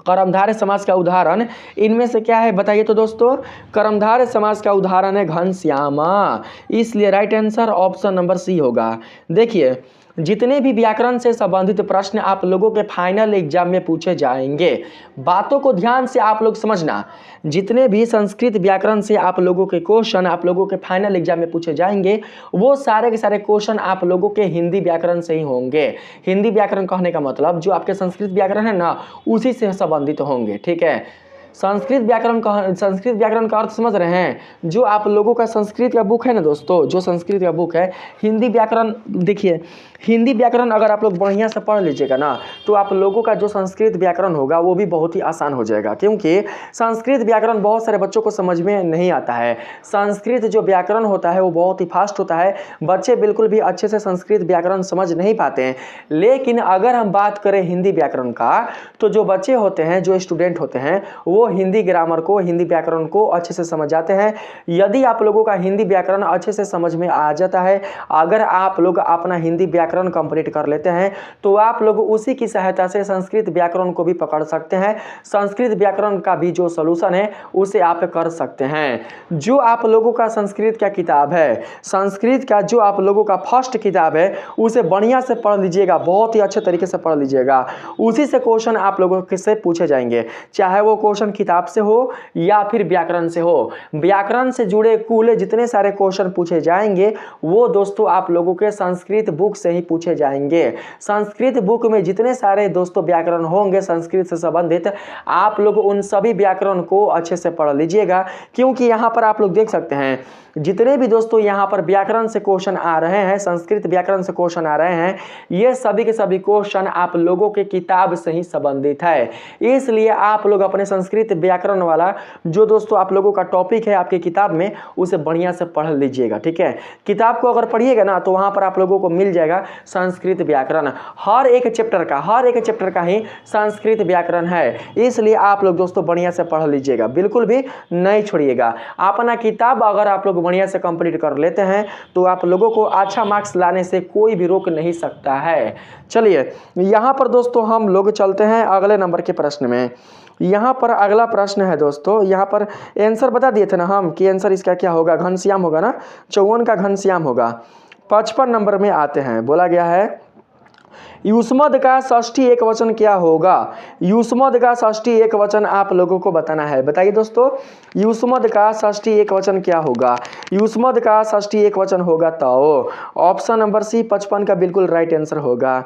कर्मधारय समास का उदाहरण इनमें से क्या है बताइए तो दोस्तों। कर्मधारय समास का उदाहरण है घनश्यामा, इसलिए right answer option number C होगा। देखिए, जितने भी व्याकरण से संबंधित प्रश्न आप लोगों के फाइनल एग्जाम में पूछे जाएंगे, बातों को ध्यान से आप लोग समझना। जितने भी संस्कृत व्याकरण से आप लोगों के क्वेश्चन आप लोगों के फाइनल एग्जाम में पूछे जाएंगे, वो सारे के सारे क्वेश्चन आप लोगों के हिंदी व्याकरण से ही होंगे। हिंदी व्याकरण कहने का मतलब जो आपके संस्कृत व्याकरण है ना, उसी से संबंधित होंगे। ठीक है, संस्कृत व्याकरण का अर्थ समझ रहे हैं? जो आप लोगों का संस्कृत का बुक है ना दोस्तों, जो संस्कृत का बुक है, हिंदी व्याकरण, देखिए हिंदी व्याकरण अगर आप लोग बढ़िया से पढ़ लीजिएगा ना, तो आप लोगों का जो संस्कृत व्याकरण होगा वो भी बहुत ही आसान हो जाएगा। क्योंकि संस्कृत व्याकरण बहुत सारे बच्चों को समझ में नहीं आता है। संस्कृत जो व्याकरण होता है वो बहुत ही फास्ट होता है, बच्चे बिल्कुल भी अच्छे से संस्कृत व्याकरण समझ नहीं पाते हैं। लेकिन अगर हम बात करें हिंदी व्याकरण का, तो जो बच्चे होते हैं, जो स्टूडेंट होते हैं, वो हिंदी ग्रामर को, हिंदी व्याकरण को अच्छे से समझ जाते हैं। यदि आप लोगों का हिंदी व्याकरण अच्छे से समझ में आ जाता है, अगर आप लोग अपना हिंदी व्याकरण कंप्लीट कर लेते हैं तो आप लोग उसी की सहायता से संस्कृत व्याकरण को भी पकड़ सकते हैं। संस्कृत व्याकरण का भी जो सॉल्यूशन है उसे आप कर सकते हैं। जो आप लोगों का संस्कृत का किताब है, संस्कृत का जो आप लोगों का फर्स्ट किताब है उसे बढ़िया से पढ़ लीजिएगा, बहुत ही अच्छे तरीके से पढ़ लीजिएगा। उसी से क्वेश्चन आप लोगों से पूछे जाएंगे, चाहे वो क्वेश्चन किताब से हो या फिर व्याकरण से हो। व्याकरण से जुड़े कुल जितने सारे क्वेश्चन पूछे जाएंगे वो दोस्तों आप लोगों के संस्कृत बुक से ही पूछे जाएंगे। संस्कृत बुक में जितने सारे दोस्तों व्याकरण होंगे संस्कृत से संबंधित, आप लोग उन सभी व्याकरण को अच्छे से पढ़ लीजिएगा। क्योंकि यहाँ पर आप लोग देख सकते हैं जितने भी दोस्तों यहाँ पर व्याकरण से क्वेश्चन आ रहे हैं, संस्कृत व्याकरण से क्वेश्चन आ रहे हैं, ये सभी के सभी क्वेश्चन आप लोगों के किताब से ही संबंधित है। इसलिए आप लोग अपने संस्कृत व्याकरण वाला जो दोस्तों आप लोगों का टॉपिक है आपकी किताब में, उसे बढ़िया से पढ़ लीजिएगा। ठीक है, किताब को अगर पढ़िएगा ना तो वहाँ पर आप लोगों को मिल जाएगा संस्कृत व्याकरण। हर एक चैप्टर का ही संस्कृत व्याकरण है। इसलिए आप लोग दोस्तों बढ़िया से पढ़ लीजिएगा, बिल्कुल भी नहीं छोड़िएगा। अपना किताब अगर आप लोग बढ़िया से कंप्लीट कर लेते हैं तो आप लोगों को अच्छा मार्क्स लाने से कोई भी रोक नहीं सकता है। चलिए यहाँ पर दोस्तों हम लोग चलते हैं अगले नंबर के प्रश्न में। यहाँ पर अगला प्रश्न है दोस्तों, यहाँ पर आंसर बता दिए थे ना हम कि आंसर इसका क्या होगा, घनश्याम होगा ना, 54 का घनश्याम होगा। 55 नंबर में आते हैं, बोला गया है युष्मद का षष्ठी एक वचन क्या होगा। युष्मद का षष्ठी एक वचन आप लोगों को बताना है। बताइए दोस्तों, युष्मद का षष्ठी एक वचन क्या होगा। युष्मद का षष्ठी एक वचन होगा तो ऑप्शन नंबर सी 55 का बिल्कुल राइट आंसर होगा।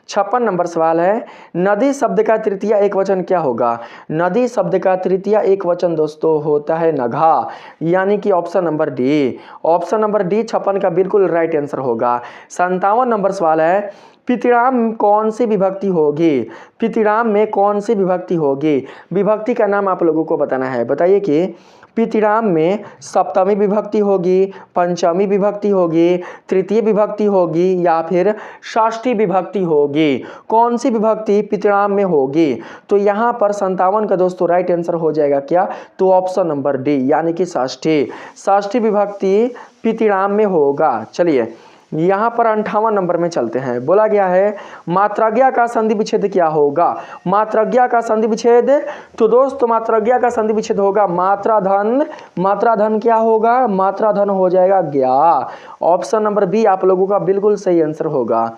56 नंबर सवाल है, नदी शब्द का तृतीय एक वचन क्या होगा। नदी शब्द का तृतीय एक वचन दोस्तों होता है नघा, यानी कि option number D. Option number D 56 का बिल्कुल राइट आंसर होगा। 57 नंबर सवाल है, पितिराम में कौन सी विभक्ति होगी। पितिराम में कौन सी विभक्ति होगी। विभक्ति का नाम आप लोगों को बताना है। बताइए कि पितिराम में सप्तमी विभक्ति होगी, पंचमी विभक्ति होगी, तृतीय विभक्ति होगी या फिर षष्ठी विभक्ति होगी। कौन सी विभक्ति पितिराम में होगी। तो यहाँ पर 57 का दोस्तों राइट आंसर हो जाएगा क्या, तो ऑप्शन नंबर डी यानी कि षष्ठी। षष्ठी विभक्ति पितिराम में होगा। चलिए यहाँ पर 58 नंबर में चलते हैं। बोला गया है मात्राज्ञा का संधि विच्छेद क्या होगा। मात्राज्ञा का संधि विच्छेद, तो दोस्तों मात्राज्ञा का संधि विच्छेद होगा मात्राधन। मात्राधन क्या होगा, मात्राधन हो जाएगा ज्ञा। ऑप्शन नंबर बी आप लोगों का बिल्कुल सही आंसर होगा।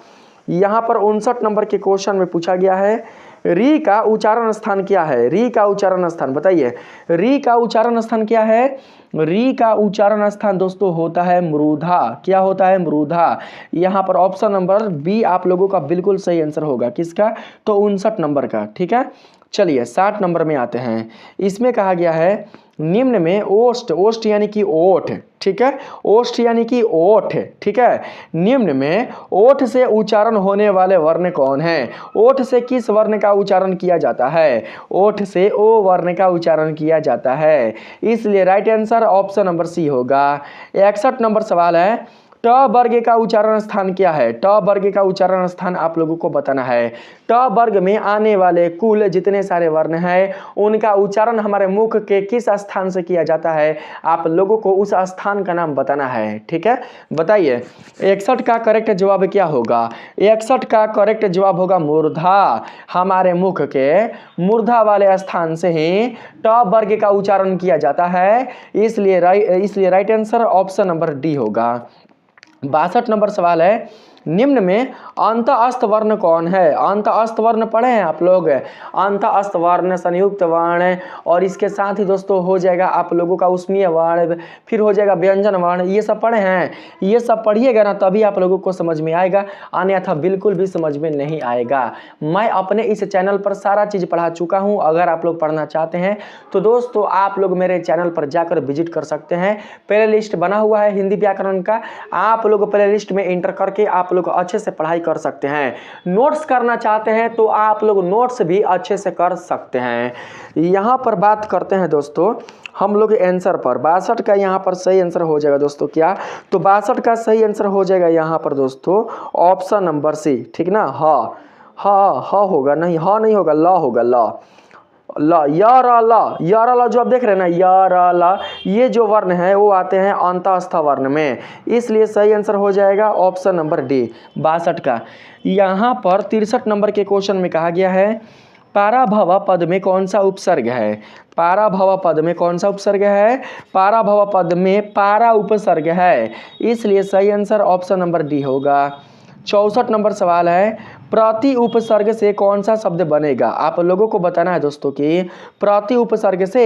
यहाँ पर 59 नंबर के क्वेश्चन में पूछा गया है री का उच्चारण स्थान क्या है। री का उच्चारण स्थान बताइए, री का उच्चारण स्थान क्या है। री का उच्चारण स्थान दोस्तों होता है मृधा। क्या होता है, मृधा। यहाँ पर ऑप्शन नंबर बी आप लोगों का बिल्कुल सही आंसर होगा। किसका, तो 59 नंबर का। ठीक है, चलिए 60 नंबर में आते हैं। इसमें कहा गया है निम्न में ओष्ठ, ओष्ठ यानी कि ओठ, ठीक है, ओष्ठ यानी कि ओठ, ठीक है, निम्न में ओठ से उच्चारण होने वाले वर्ण कौन है। ओठ से किस वर्ण का उच्चारण किया जाता है। ओठ से ओ वर्ण का उच्चारण किया जाता है। इसलिए right answer option number C होगा। 61 नंबर सवाल है ट वर्ग का उच्चारण स्थान क्या है। ट वर्ग का उच्चारण स्थान आप लोगों को बताना है। ट वर्ग में आने वाले कुल जितने सारे वर्ण हैं उनका उच्चारण हमारे मुख के किस स्थान से किया जाता है, आप लोगों को उस स्थान का नाम बताना है। ठीक है, बताइए 61 का करेक्ट जवाब क्या होगा। 61 का करेक्ट जवाब होगा मूर्धा। हमारे मुख के मूर्धा वाले स्थान से ही ट वर्ग का उच्चारण किया जाता है। इसलिए right answer option number D होगा। 62 नंबर सवाल है निम्न में अंत अस्त वर्ण कौन है। अंत अस्त वर्ण पढ़े हैं आप लोग। अंत अस्त वर्ण, संयुक्त वर्ण और इसके साथ ही दोस्तों हो जाएगा आप लोगों का उष्मीय वर्ण, फिर हो जाएगा व्यंजन वर्ण। ये सब पढ़े हैं, ये सब पढ़िएगा ना तभी आप लोगों को समझ में आएगा, अन्यथा बिल्कुल भी समझ में नहीं आएगा। मैं अपने इस चैनल पर सारा चीज़ पढ़ा चुका हूँ। अगर आप लोग पढ़ना चाहते हैं तो दोस्तों आप लोग मेरे चैनल पर जाकर विजिट कर सकते हैं। प्ले लिस्ट बना हुआ है हिंदी व्याकरण का, आप लोग प्ले लिस्ट में एंटर करके आप लोग अच्छे से पढ़ाई कर सकते हैं। नोट्स करना चाहते हैं तो आप लोग नोट्स भी अच्छे से कर सकते हैं। यहाँ पर बात करते हैं दोस्तों हम लोग आंसर पर। 62 का यहाँ पर सही आंसर हो जाएगा दोस्तों क्या, तो 62 का सही आंसर हो जाएगा यहाँ पर दोस्तों ऑप्शन नंबर सी। ठीक ना, ह होगा, नहीं ह नहीं होगा, ल होगा, ल। ला, या रा ला, या रा ला जो आप देख रहे हैं ना, या रा ला, ये जो वर्ण है वो आते हैं अंतःस्थ वर्ण में, इसलिए सही आंसर हो जाएगा ऑप्शन नंबर डी 62 का। यहाँ पर 63 नंबर के क्वेश्चन में कहा गया है पाराभव पद में कौन सा उपसर्ग है। पाराभव पद में कौन सा उपसर्ग है, पाराभव पद में पारा उपसर्ग है, इसलिए सही आंसर ऑप्शन नंबर डी होगा। 64 नंबर सवाल है प्रति उपसर्ग से कौन सा शब्द बनेगा। आप लोगों को बताना है दोस्तों कि प्रति उपसर्ग से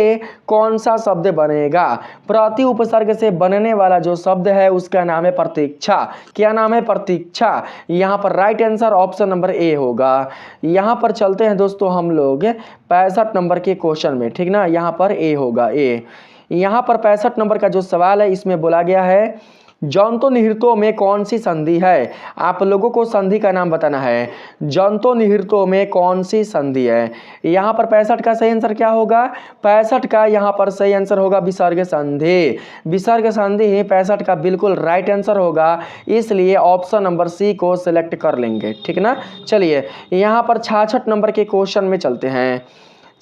कौन सा शब्द बनेगा। प्रति उपसर्ग से बनने वाला जो शब्द है उसका नाम है प्रतीक्षा। क्या नाम है, प्रतीक्षा। यहाँ पर right answer option number A होगा। यहाँ पर चलते हैं दोस्तों हम लोग 65 नंबर के क्वेश्चन में, ठीक ना। यहाँ पर ए होगा, ए। यहाँ पर 65 नंबर का जो सवाल है इसमें बोला गया है जंतु निहिर्तों में कौन सी संधि है। आप लोगों को संधि का नाम बताना है। जंतु निहिर्तों में कौन सी संधि है। यहाँ पर 65 का सही आंसर क्या होगा, 65 का यहाँ पर सही आंसर होगा विसर्ग संधि। विसर्ग संधि ही 65 का बिल्कुल राइट आंसर होगा, इसलिए ऑप्शन नंबर सी को सिलेक्ट कर लेंगे, ठीक ना। चलिए यहाँ पर 66 नंबर के क्वेश्चन में चलते हैं।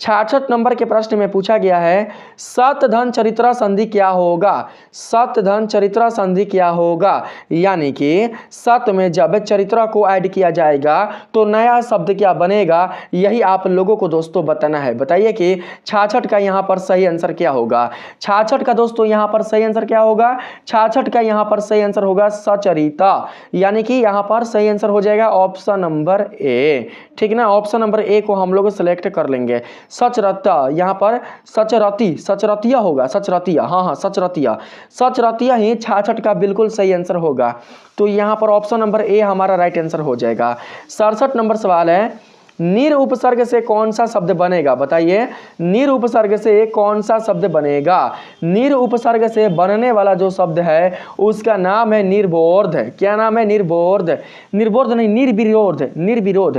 66 नंबर के प्रश्न में पूछा गया है सत धन चरित्रा संधि क्या होगा। सत धन चरित्रा संधि क्या होगा, यानी कि सत में जब चरित्रा को ऐड किया जाएगा तो नया शब्द क्या बनेगा, यही आप लोगों को दोस्तों बताना है। बताइए कि 66 का यहाँ पर सही आंसर क्या होगा। 66 का दोस्तों यहाँ पर सही आंसर क्या होगा, 66 का यहाँ पर सही आंसर होगा सचरिता, यानी कि यहाँ पर सही आंसर हो जाएगा ऑप्शन नंबर ए, ठीक ना। ऑप्शन नंबर ए को हम लोग सेलेक्ट कर लेंगे। सचरता, यहाँ पर सचरती, सचरतिया होगा, सचरतिया, हाँ सचरतिया, सचरतिया ही 66 का बिल्कुल सही आंसर होगा। तो यहाँ पर ऑप्शन नंबर ए हमारा राइट आंसर हो जाएगा। 67 नंबर सवाल है निर उपसर्ग से कौन सा शब्द बनेगा। बताइए निर उपसर्ग से कौन सा शब्द बनेगा। निर उपसर्ग से बनने वाला जो शब्द है उसका नाम है निर्बोध। क्या नाम है, निर्बोध। निर्बोध नहीं, निर्विरोध, निर्विरोध,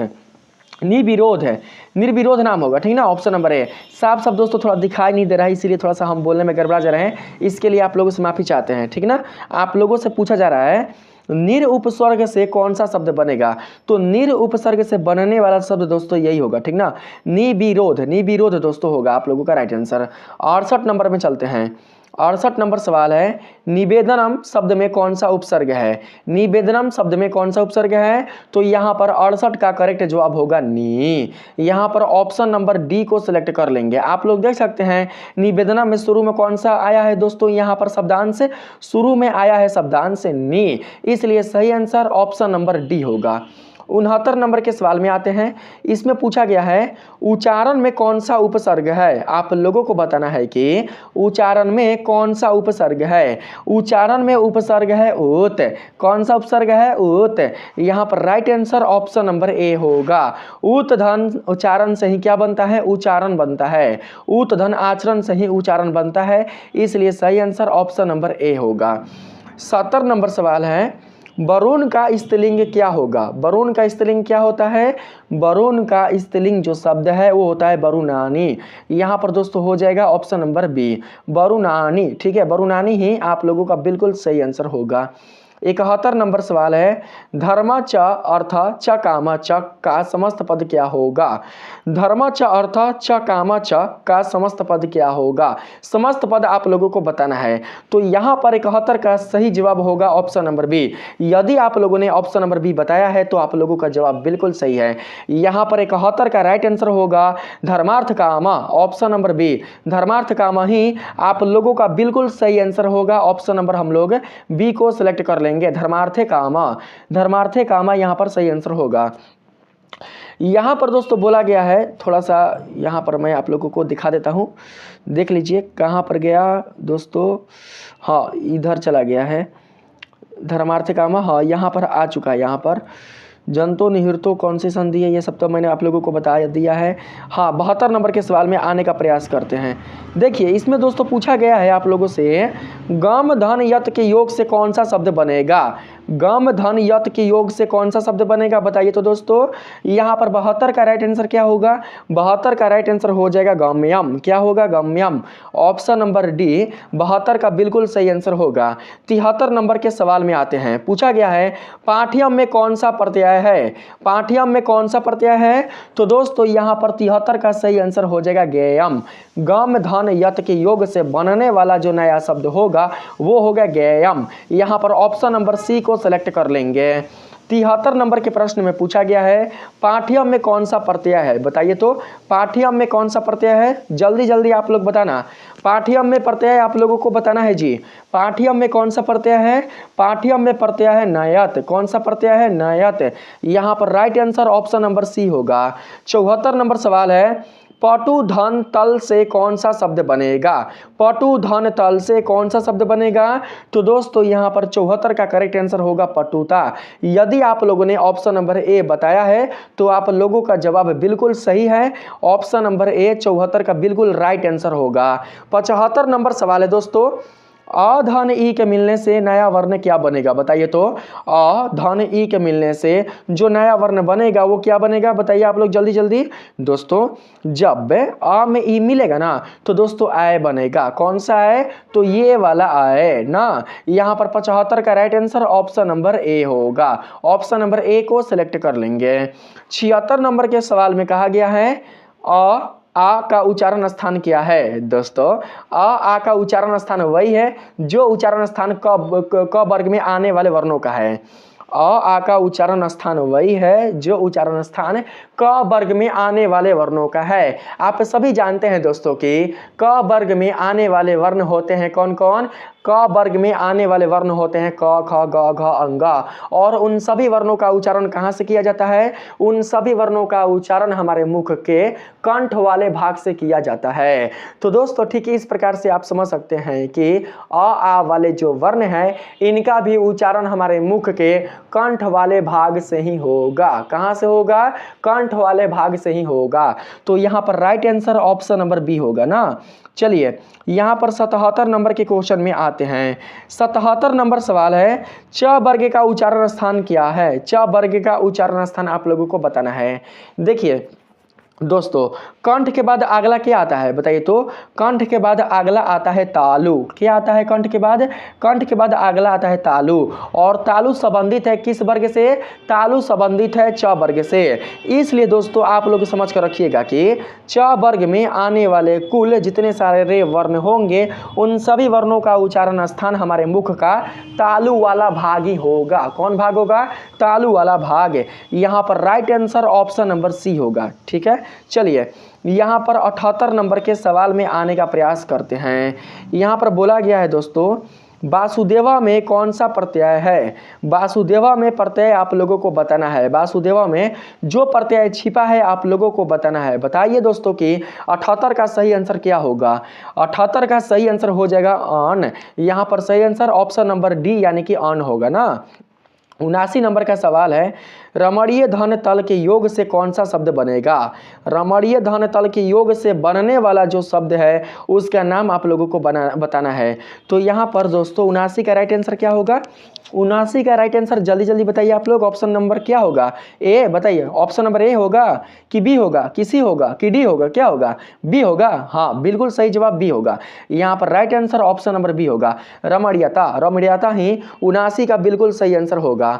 निर्विरोध है, निर्विरोध नाम होगा, ठीक ना। ऑप्शन नंबर ए। साफ साफ दोस्तों थोड़ा दिखाई नहीं दे रहा है, इसीलिए थोड़ा सा हम बोलने में गड़बड़ा जा रहे हैं, इसके लिए आप लोगों से माफी चाहते हैं, ठीक ना। आप लोगों से पूछा जा रहा है निर उपसर्ग से कौन सा शब्द बनेगा, तो निर उपसर्ग से बनने वाला शब्द दोस्तों यही होगा, ठीक ना। निविरोध, निविरोध दोस्तों होगा आप लोगों का राइट आंसर। 68 नंबर में चलते हैं। 68 नंबर सवाल है निवेदनम शब्द में कौन सा उपसर्ग है। निवेदनम शब्द में कौन सा उपसर्ग है, तो यहाँ पर 68 का करेक्ट जवाब होगा नी। यहाँ पर ऑप्शन नंबर डी को सिलेक्ट कर लेंगे। आप लोग देख सकते हैं निवेदनम में शुरू में कौन सा आया है दोस्तों, यहाँ पर शब्दांश शुरू में आया है शब्दांश नी, इसलिए सही आंसर ऑप्शन नंबर डी होगा। 69 नंबर के सवाल में आते हैं। इसमें पूछा गया है उच्चारण में कौन सा उपसर्ग है। आप लोगों को बताना है कि उच्चारण में कौन सा उपसर्ग है। उच्चारण में उपसर्ग है उत। कौन सा उपसर्ग है, उत। यहाँ पर right answer option number A होगा। उत धन उच्चारण से ही क्या बनता है, उच्चारण बनता है। उत धन आचरण से ही उच्चारण बनता है, इसलिए सही आंसर ऑप्शन नंबर ए होगा। 70 नंबर सवाल है वरुण का स्त्रीलिंग क्या होगा। वरुण का स्त्रीलिंग क्या होता है, वरुण का स्त्रीलिंग जो शब्द है वो होता है वरुणानी। यहाँ पर दोस्तों हो जाएगा ऑप्शन नंबर बी, वरुणानी, ठीक है। वरुणानी ही आप लोगों का बिल्कुल सही आंसर होगा। 71 नंबर सवाल है धर्म च अर्थ च काम च का समस्त पद क्या होगा। धर्म च अर्थ च काम च का समस्त पद क्या होगा। समस्त पद आप लोगों को बताना है, तो यहाँ पर 71 का सही जवाब होगा ऑप्शन नंबर बी। यदि आप लोगों ने ऑप्शन नंबर बी बताया है तो आप लोगों का जवाब बिल्कुल सही है। यहाँ पर 71 का राइट आंसर होगा धर्मार्थ काम, ऑप्शन नंबर बी। धर्मार्थ काम ही आप लोगों का बिल्कुल सही आंसर होगा। ऑप्शन नंबर हम लोग बी को सिलेक्ट कर लेंगे, धर्मार्थे कामा। धर्मार्थे कामा यहाँ पर सही आंसर होगा। यहाँ पर दोस्तों बोला गया है, थोड़ा सा यहाँ पर मैं आप लोगों को दिखा देता हूँ, देख लीजिए कहाँ पर गया दोस्तों। हाँ इधर चला गया है धर्मार्थे कामा, हाँ यहाँ पर आ चुका है। यहाँ पर जंतो निहिर्तो कौन सी संधि है, ये सब तो मैंने आप लोगों को बता दिया है। हाँ 72 नंबर के सवाल में आने का प्रयास करते हैं। देखिए इसमें दोस्तों पूछा गया है आप लोगों से गम धन यत के योग से कौन सा शब्द बनेगा। गम धन यत के योग से कौन सा शब्द बनेगा बताइए तो दोस्तों। यहाँ पर 72 का राइट आंसर क्या होगा, 72 का राइट आंसर हो जाएगा गम्यम। क्या होगा, गम्यम। ऑप्शन नंबर डी 72 का बिल्कुल सही आंसर होगा। 73 नंबर के सवाल में आते हैं। पूछा गया है पाठ्यम में कौन सा प्रत्यय है, पाठ्यम में कौन सा प्रत्यय है, तो दोस्तों यहाँ पर 73 का सही आंसर हो जाएगा गेयम। गम धन यत के योग से बनने वाला जो नया शब्द होगा वो होगा गेयम। यहाँ पर ऑप्शन नंबर सी को सेलेक्ट कर लेंगे। 73 नंबर के प्रश्न में पूछा गया है पाठ्यम में कौन सा प्रत्यय है, बताइए तो पाठ्यम में कौन सा प्रत्यय है, जल्दी जल्दी आप लोग बताना। पाठ्यम में प्रत्यय आप लोगों को बताना है जी। पाठ्यम में कौन सा प्रत्यय है, पाठ्यम में प्रत्यय है नयत। कौन सा प्रत्यय है, नयत। यहाँ पर right answer option number C होगा। 74 नंबर सवाल है पटुधन तल से कौन सा शब्द बनेगा, पटुधन तल से कौन सा शब्द बनेगा, तो दोस्तों यहाँ पर 74 का करेक्ट आंसर होगा पटुता। यदि आप लोगों ने ऑप्शन नंबर ए बताया है तो आप लोगों का जवाब बिल्कुल सही है। ऑप्शन नंबर ए 74 का बिल्कुल राइट आंसर होगा। 75 नंबर सवाल है दोस्तों अ धन ई के मिलने से नया वर्ण क्या बनेगा, बताइए तो अ धन ई के मिलने से जो नया वर्ण बनेगा वो क्या बनेगा, बताइए आप लोग जल्दी जल्दी। दोस्तों जब अ में ई मिलेगा ना तो दोस्तों आय बनेगा। कौन सा है, तो ये वाला आय ना। यहाँ पर 75 का right answer option number A होगा। ऑप्शन नंबर ए को सिलेक्ट कर लेंगे। 76 नंबर के सवाल में कहा गया है आ का उच्चारण स्थान क्या है दोस्तों। आ का उच्चारण स्थान वही है जो उच्चारण स्थान क वर्ग में आने वाले वर्णों का है। आ का उच्चारण स्थान वही है जो उच्चारण स्थान क वर्ग में आने वाले वर्णों का है। आप सभी जानते हैं दोस्तों कि क वर्ग में आने वाले वर्ण होते हैं कौन कौन, क वर्ग में आने वाले वर्ण होते हैं क ख ग घ अंग। और उन सभी वर्णों का उच्चारण कहाँ से किया जाता है, उन सभी वर्णों का उच्चारण हमारे मुख के कंठ वाले भाग से किया जाता है। तो दोस्तों ठीक इस प्रकार से आप समझ सकते हैं कि आ वाले जो वर्ण हैं इनका भी उच्चारण हमारे मुख के कंठ वाले भाग से ही होगा। कहाँ से होगा, कंठ वाले भाग से ही होगा। तो यहाँ पर right answer option number B होगा ना। चलिए यहाँ पर 77 नंबर के क्वेश्चन में आते हैं। 77 नंबर सवाल है च वर्ग का उच्चारण स्थान क्या है, च वर्ग का उच्चारण स्थान आप लोगों को बताना है। देखिए दोस्तों कंठ के बाद अगला क्या आता है, बताइए तो कंठ के बाद अगला आता है तालु। क्या आता है कंठ के बाद, कंठ के बाद अगला आता है तालु। और तालु संबंधित है किस वर्ग से, तालु संबंधित है च वर्ग से। इसलिए दोस्तों आप लोग समझ कर रखिएगा कि च वर्ग में आने वाले कुल जितने सारे वर्ण होंगे उन सभी वर्णों का उच्चारण स्थान हमारे मुख का तालु वाला भाग ही होगा। कौन भाग होगा, तालु वाला भाग। यहाँ पर right answer option number C होगा। ठीक है चलिए यहाँ पर 78 नंबर के सवाल में आने का प्रयास करते हैं। यहाँ पर बोला गया है दोस्तों वासुदेवा में कौन सा प्रत्यय है, वासुदेवा में प्रत्यय आप लोगों को बताना है। वासुदेवा में जो प्रत्यय छिपा है आप लोगों को बताना है। बताइए दोस्तों कि 78 का सही आंसर क्या होगा। 78 का सही आंसर हो जाएगा अन। यहाँ पर सही आंसर ऑप्शन नंबर डी यानी कि अन होगा ना। 79 नंबर का सवाल है रमणीय धन तल के योग से कौन सा शब्द बनेगा। रमणीय धन तल के योग से बनने वाला जो शब्द है उसका नाम आप लोगों को बताना है। तो यहाँ पर दोस्तों 79 का राइट आंसर क्या होगा, 79 का राइट आंसर जल्दी जल्दी बताइए आप लोग। ऑप्शन नंबर क्या होगा, ए बताइए। ऑप्शन नंबर ए होगा कि बी होगा, कि सी होगा कि डी होगा, क्या होगा, बी होगा। हाँ बिल्कुल सही जवाब बी होगा। यहाँ पर right answer option number B होगा। रमणीयता, रमणीयता ही 79 का बिल्कुल सही आंसर होगा।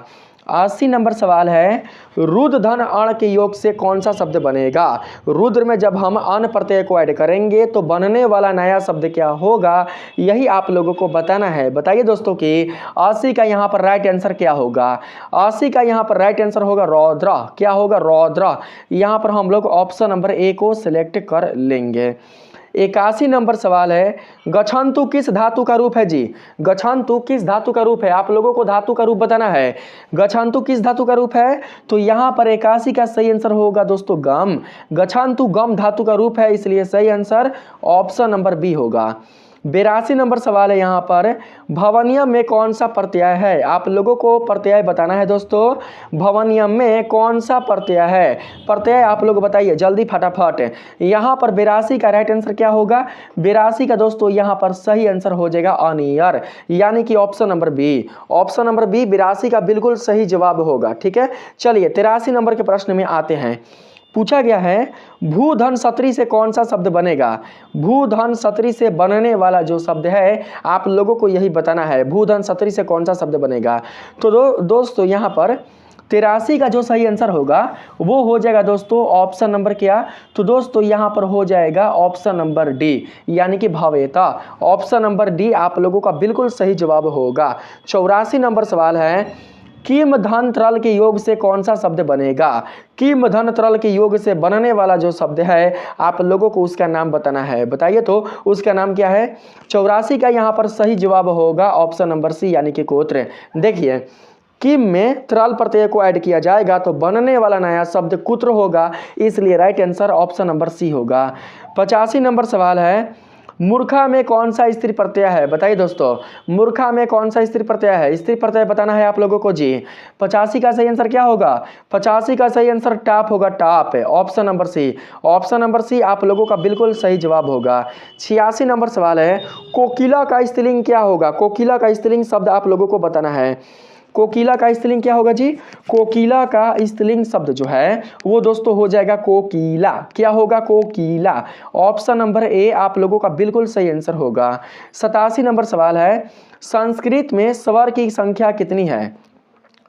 80 नंबर सवाल है रुद्र धन अण के योग से कौन सा शब्द बनेगा। रुद्र में जब हम अन प्रत्यय को ऐड करेंगे तो बनने वाला नया शब्द क्या होगा, यही आप लोगों को बताना है। बताइए दोस्तों कि 80 का यहाँ पर राइट आंसर क्या होगा। 80 का यहाँ पर राइट आंसर होगा रौद्र। क्या होगा, रौद्र। यहाँ पर हम लोग ऑप्शन नंबर ए को सिलेक्ट कर लेंगे। 81 नंबर सवाल है गच्छन्तु किस धातु का रूप है जी। गच्छन्तु किस धातु का रूप है, आप लोगों को धातु का रूप बताना है। गच्छन्तु किस धातु का रूप है, तो यहाँ पर 81 का सही आंसर होगा दोस्तों गम। गच्छन्तु गम धातु का रूप है, इसलिए सही आंसर ऑप्शन नंबर बी होगा। 82 नंबर सवाल है यहाँ पर, भवनियम में कौन सा प्रत्यय है? आप लोगों को प्रत्यय बताना है दोस्तों। भवनियम में कौन सा प्रत्यय है? प्रत्यय आप लोग बताइए जल्दी फटाफट। यहाँ पर 82 का राइट आंसर क्या होगा? 82 का दोस्तों यहाँ पर सही आंसर हो जाएगा अनियर, यानी कि option number B. Option number B 82 का बिल्कुल सही जवाब होगा। ठीक है, चलिए 83 नंबर के प्रश्न में आते हैं। पूछा गया है भूधन सत्री से कौन सा शब्द बनेगा? भूधन सत्री से बनने वाला जो शब्द है आप लोगों को यही बताना है, भूधन सत्री से कौन सा शब्द बनेगा। तो दोस्तों यहाँ पर 83 का जो सही आंसर होगा वो हो जाएगा दोस्तों ऑप्शन नंबर क्या? तो दोस्तों यहाँ पर हो जाएगा ऑप्शन नंबर डी, यानी कि भवेता। ऑप्शन नंबर डी आप लोगों का बिल्कुल सही जवाब होगा। 84 नंबर सवाल है, किम धन तरल के योग से कौन सा शब्द बनेगा? किम धन तरल के योग से बनने वाला जो शब्द है आप लोगों को उसका नाम बताना है। बताइए तो उसका नाम क्या है? 84 का यहाँ पर सही जवाब होगा ऑप्शन नंबर सी, यानी कि गोत्र। देखिए किम में तरल प्रत्यय को ऐड किया जाएगा तो बनने वाला नया शब्द कुत्र होगा, इसलिए right answer option number C होगा। 85 नंबर सवाल है, मूर्खा में कौन सा स्त्री प्रत्यय है? बताइए दोस्तों, मूर्खा में कौन सा स्त्री प्रत्यय है? स्त्री प्रत्यय बताना है आप लोगों को जी। 85 का सही आंसर क्या होगा? 85 का सही आंसर टाप होगा, टाप है, option number C. Option number C आप लोगों का बिल्कुल सही जवाब होगा। 86 नंबर सवाल है, कोकिला का स्त्रीलिंग क्या होगा? कोकिला का स्त्रीलिंग शब्द आप लोगों को बताना है। कोकिला का स्त्रीलिंग क्या होगा जी? कोकिला का स्त्रीलिंग शब्द जो है वो दोस्तों हो जाएगा कोकिला। क्या होगा? कोकिला। ऑप्शन नंबर ए आप लोगों का बिल्कुल सही आंसर होगा। 87 नंबर सवाल है, संस्कृत में स्वर की संख्या कितनी है?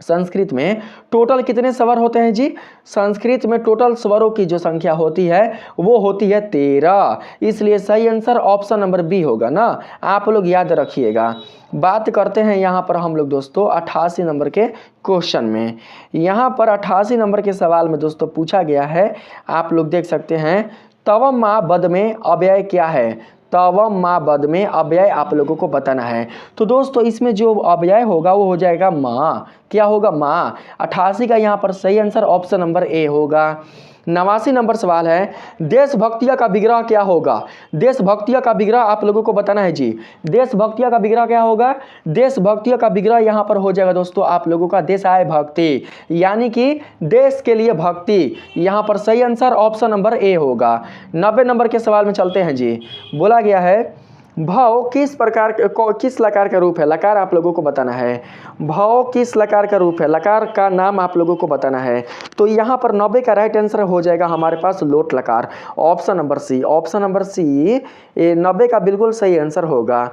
संस्कृत में टोटल कितने स्वर होते हैं जी? संस्कृत में टोटल स्वरों की जो संख्या होती है वो होती है 13, इसलिए सही आंसर ऑप्शन नंबर बी होगा ना, आप लोग याद रखिएगा। बात करते हैं यहाँ पर हम लोग दोस्तों 88 नंबर के क्वेश्चन में। यहाँ पर 88 नंबर के सवाल में दोस्तों पूछा गया है, आप लोग देख सकते हैं, तव माँ बद में अव्यय क्या है? तव माँ बद में अव्यय आप लोगों को बताना है। तो दोस्तों इसमें जो अव्यय होगा वो हो जाएगा माँ। क्या होगा? माँ। 88 का यहाँ पर सही आंसर ऑप्शन नंबर ए होगा। 89 नंबर सवाल है, देशभक्तिया का विग्रह क्या होगा? देशभक्तिया का विग्रह आप लोगों को बताना है जी। देशभक्तिया का विग्रह क्या होगा? देशभक्तिया का विग्रह यहाँ पर हो जाएगा दोस्तों आप लोगों का देशाय भक्ति, यानी कि देश के लिए भक्ति। यहाँ पर सही आंसर ऑप्शन नंबर ए होगा। 90 नंबर के सवाल में चलते हैं जी। बोला गया है भाव किस प्रकार किस लकार का रूप है? लकार आप लोगों को बताना है। भाव किस लकार का रूप है? लकार का नाम आप लोगों को बताना है। तो यहाँ पर 90 का राइट आंसर हो जाएगा हमारे पास लोट लकार, option number C. Option number C 90 का बिल्कुल सही आंसर होगा।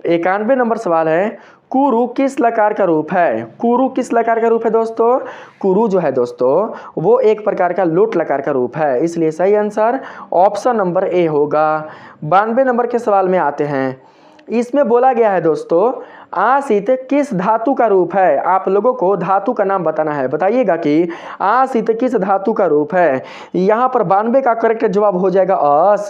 91 नंबर सवाल है, कुरु किस लकार का रूप है? कुरु किस लकार का रूप है दोस्तों? कुरु जो है दोस्तों वो एक प्रकार का लोट लकार का रूप है, इसलिए सही आंसर ऑप्शन नंबर ए होगा। 92 नंबर के सवाल में आते हैं। इसमें बोला गया है दोस्तों आसित किस धातु का रूप है? आप लोगों को धातु का नाम बताना है। बताइएगा कि आसित किस धातु का रूप है। यहाँ पर 92 का करेक्ट जवाब हो जाएगा अस।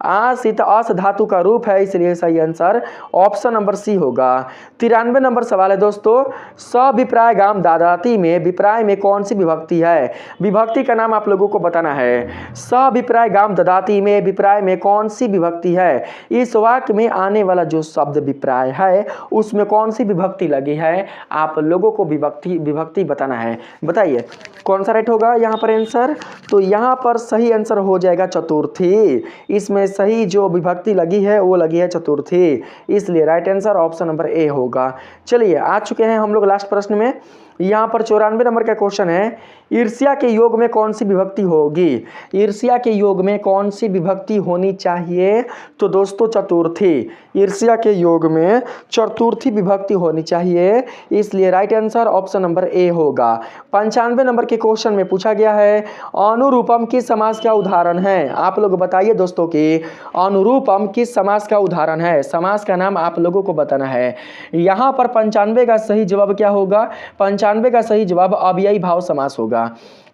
आसित अस धातु का रूप है, इसलिए सही आंसर ऑप्शन नंबर सी होगा। 93 नंबर सवाल है दोस्तों, सविप्राय गाम दादाती में विप्राय में कौन सी विभक्ति है? विभक्ति का नाम आप लोगों को बताना है। सविप्राय गाम ददाती में विप्राय में कौन सी विभक्ति है? इस वाक्य में आने वाला जो शब्द विप्राय है उसमें कौन सी विभक्ति लगी है? आप लोगों को विभक्ति बताना है। बताइए कौन सा राइट होगा यहाँ पर आंसर? तो यहाँ पर सही आंसर हो जाएगा चतुर्थी। इसमें सही जो विभक्ति लगी है वो लगी है चतुर्थी, इसलिए right answer option number A होगा। चलिए आ चुके हैं हम लोग लास्ट प्रश्न में। यहाँ पर 94 नंबर का क्वेश्चन है, ईर्ष्या के योग में कौन सी विभक्ति होगी? ईर्ष्या के योग में कौन सी विभक्ति होनी चाहिए? तो दोस्तों चतुर्थी। ईर्ष्या के योग में चतुर्थी विभक्ति होनी चाहिए, इसलिए right answer option number A होगा। 95 नंबर के क्वेश्चन में पूछा गया है, अनुरूपम किस समास का उदाहरण है? आप लोग बताइए दोस्तों कि अनुरूपम किस समास का उदाहरण है। समास का नाम आप लोगों को बताना है। यहाँ पर 95 का सही जवाब क्या होगा? 95 का सही जवाब अव्ययी भाव समास होगा।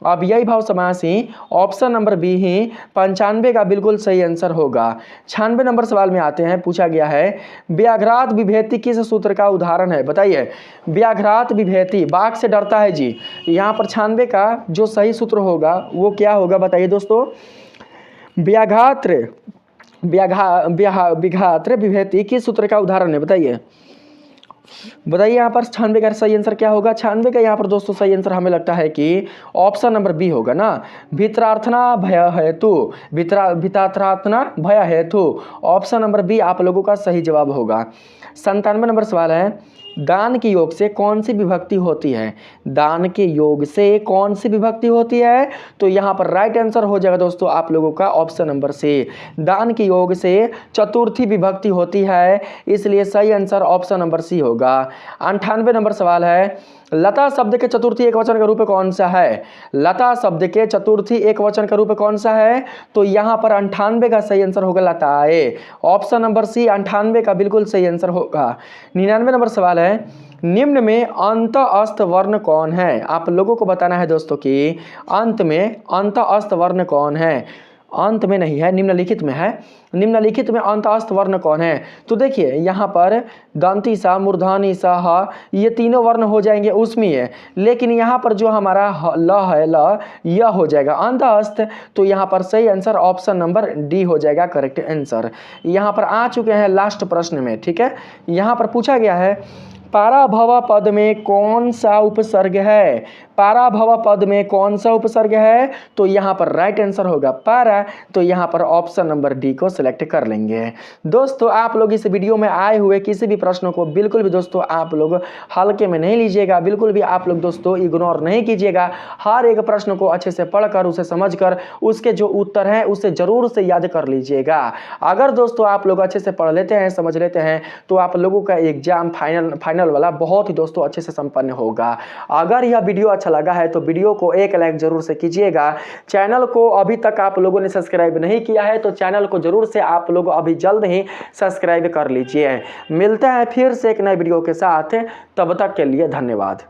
अव्ययी भाव समास ही ऑप्शन नंबर बी ही 95 का बिल्कुल सही आंसर होगा। 96 नंबर सवाल में आते हैं। पूछा गया है व्याघ्रात विभेति किस सूत्र का उदाहरण है? बताइए व्याघ्रात विभेति बाघ से डरता है जी। यहाँ पर 96 का जो सही सूत्र होगा वो क्या होगा? बताइए दोस्तों, व्याघ्रात विघात्र विभेति किस सूत्र का उदाहरण है? बताइए यहाँ पर 96 का सही आंसर क्या होगा? 96 का यहाँ पर दोस्तों सही आंसर हमें लगता है कि ऑप्शन नंबर बी होगा ना, भित्रार्थना भय हेतु, भित्रार्थना भय हेतु, ऑप्शन नंबर बी आप लोगों का सही जवाब होगा। 97 नंबर सवाल है, दान के योग से कौन सी विभक्ति होती है? दान के योग से कौन सी विभक्ति होती है? तो यहाँ पर राइट आंसर हो जाएगा दोस्तों आप लोगों का ऑप्शन नंबर सी, दान के योग से चतुर्थी विभक्ति होती है, इसलिए सही आंसर ऑप्शन नंबर सी होगा। 98 नंबर सवाल है, लता शब्द के चतुर्थी एक वचन का रूप कौन सा है? लता शब्द के चतुर्थी एक वचन का रूप कौन सा है? तो यहाँ पर 98 का सही आंसर होगा लताए, ऑप्शन नंबर सी 98 का बिल्कुल सही आंसर होगा। 99 नंबर सवाल है, निम्न में अंत अस्त वर्ण कौन है? आप लोगों को बताना है दोस्तों कि अंत में अंत अस्त वर्ण कौन है? अंत में नहीं है, निम्नलिखित में है। निम्नलिखित में अंत अस्त वर्ण कौन है? तो देखिए यहाँ पर दंती सा, मूर्धनी सा, ह, ये तीनों वर्ण हो जाएंगे उसमें है, लेकिन यहाँ पर जो हमारा ल है, ल यह हो जाएगा अंत अस्त, तो यहाँ पर सही आंसर ऑप्शन नंबर डी हो जाएगा करेक्ट आंसर। यहाँ पर आ चुके हैं लास्ट प्रश्न में, ठीक है। यहाँ पर पूछा गया है, पाराभव पद में कौन सा उपसर्ग है? पाराभव पद में कौन सा उपसर्ग है? तो यहाँ पर राइट आंसर होगा पारा, तो यहाँ पर ऑप्शन नंबर डी को सिलेक्ट कर लेंगे। दोस्तों आप लोग इस वीडियो में आए हुए किसी भी प्रश्न को बिल्कुल भी दोस्तों आप लोग हल्के में नहीं लीजिएगा, बिल्कुल भी आप लोग दोस्तों इग्नोर नहीं कीजिएगा। हर एक प्रश्न को अच्छे से पढ़कर उसे समझकर उसके जो उत्तर हैं उसे जरूर से याद कर लीजिएगा। अगर दोस्तों आप लोग अच्छे से पढ़ लेते हैं, समझ लेते हैं, तो आप लोगों का एग्जाम फाइनल वाला बहुत ही दोस्तों अच्छे से संपन्न होगा। अगर यह वीडियो अच्छा लगा है तो वीडियो को एक लाइक जरूर से कीजिएगा। चैनल को अभी तक आप लोगों ने सब्सक्राइब नहीं किया है तो चैनल को जरूर से आप लोग अभी जल्द ही सब्सक्राइब कर लीजिए। मिलते हैं फिर से एक नए वीडियो के साथ, तब तक के लिए धन्यवाद।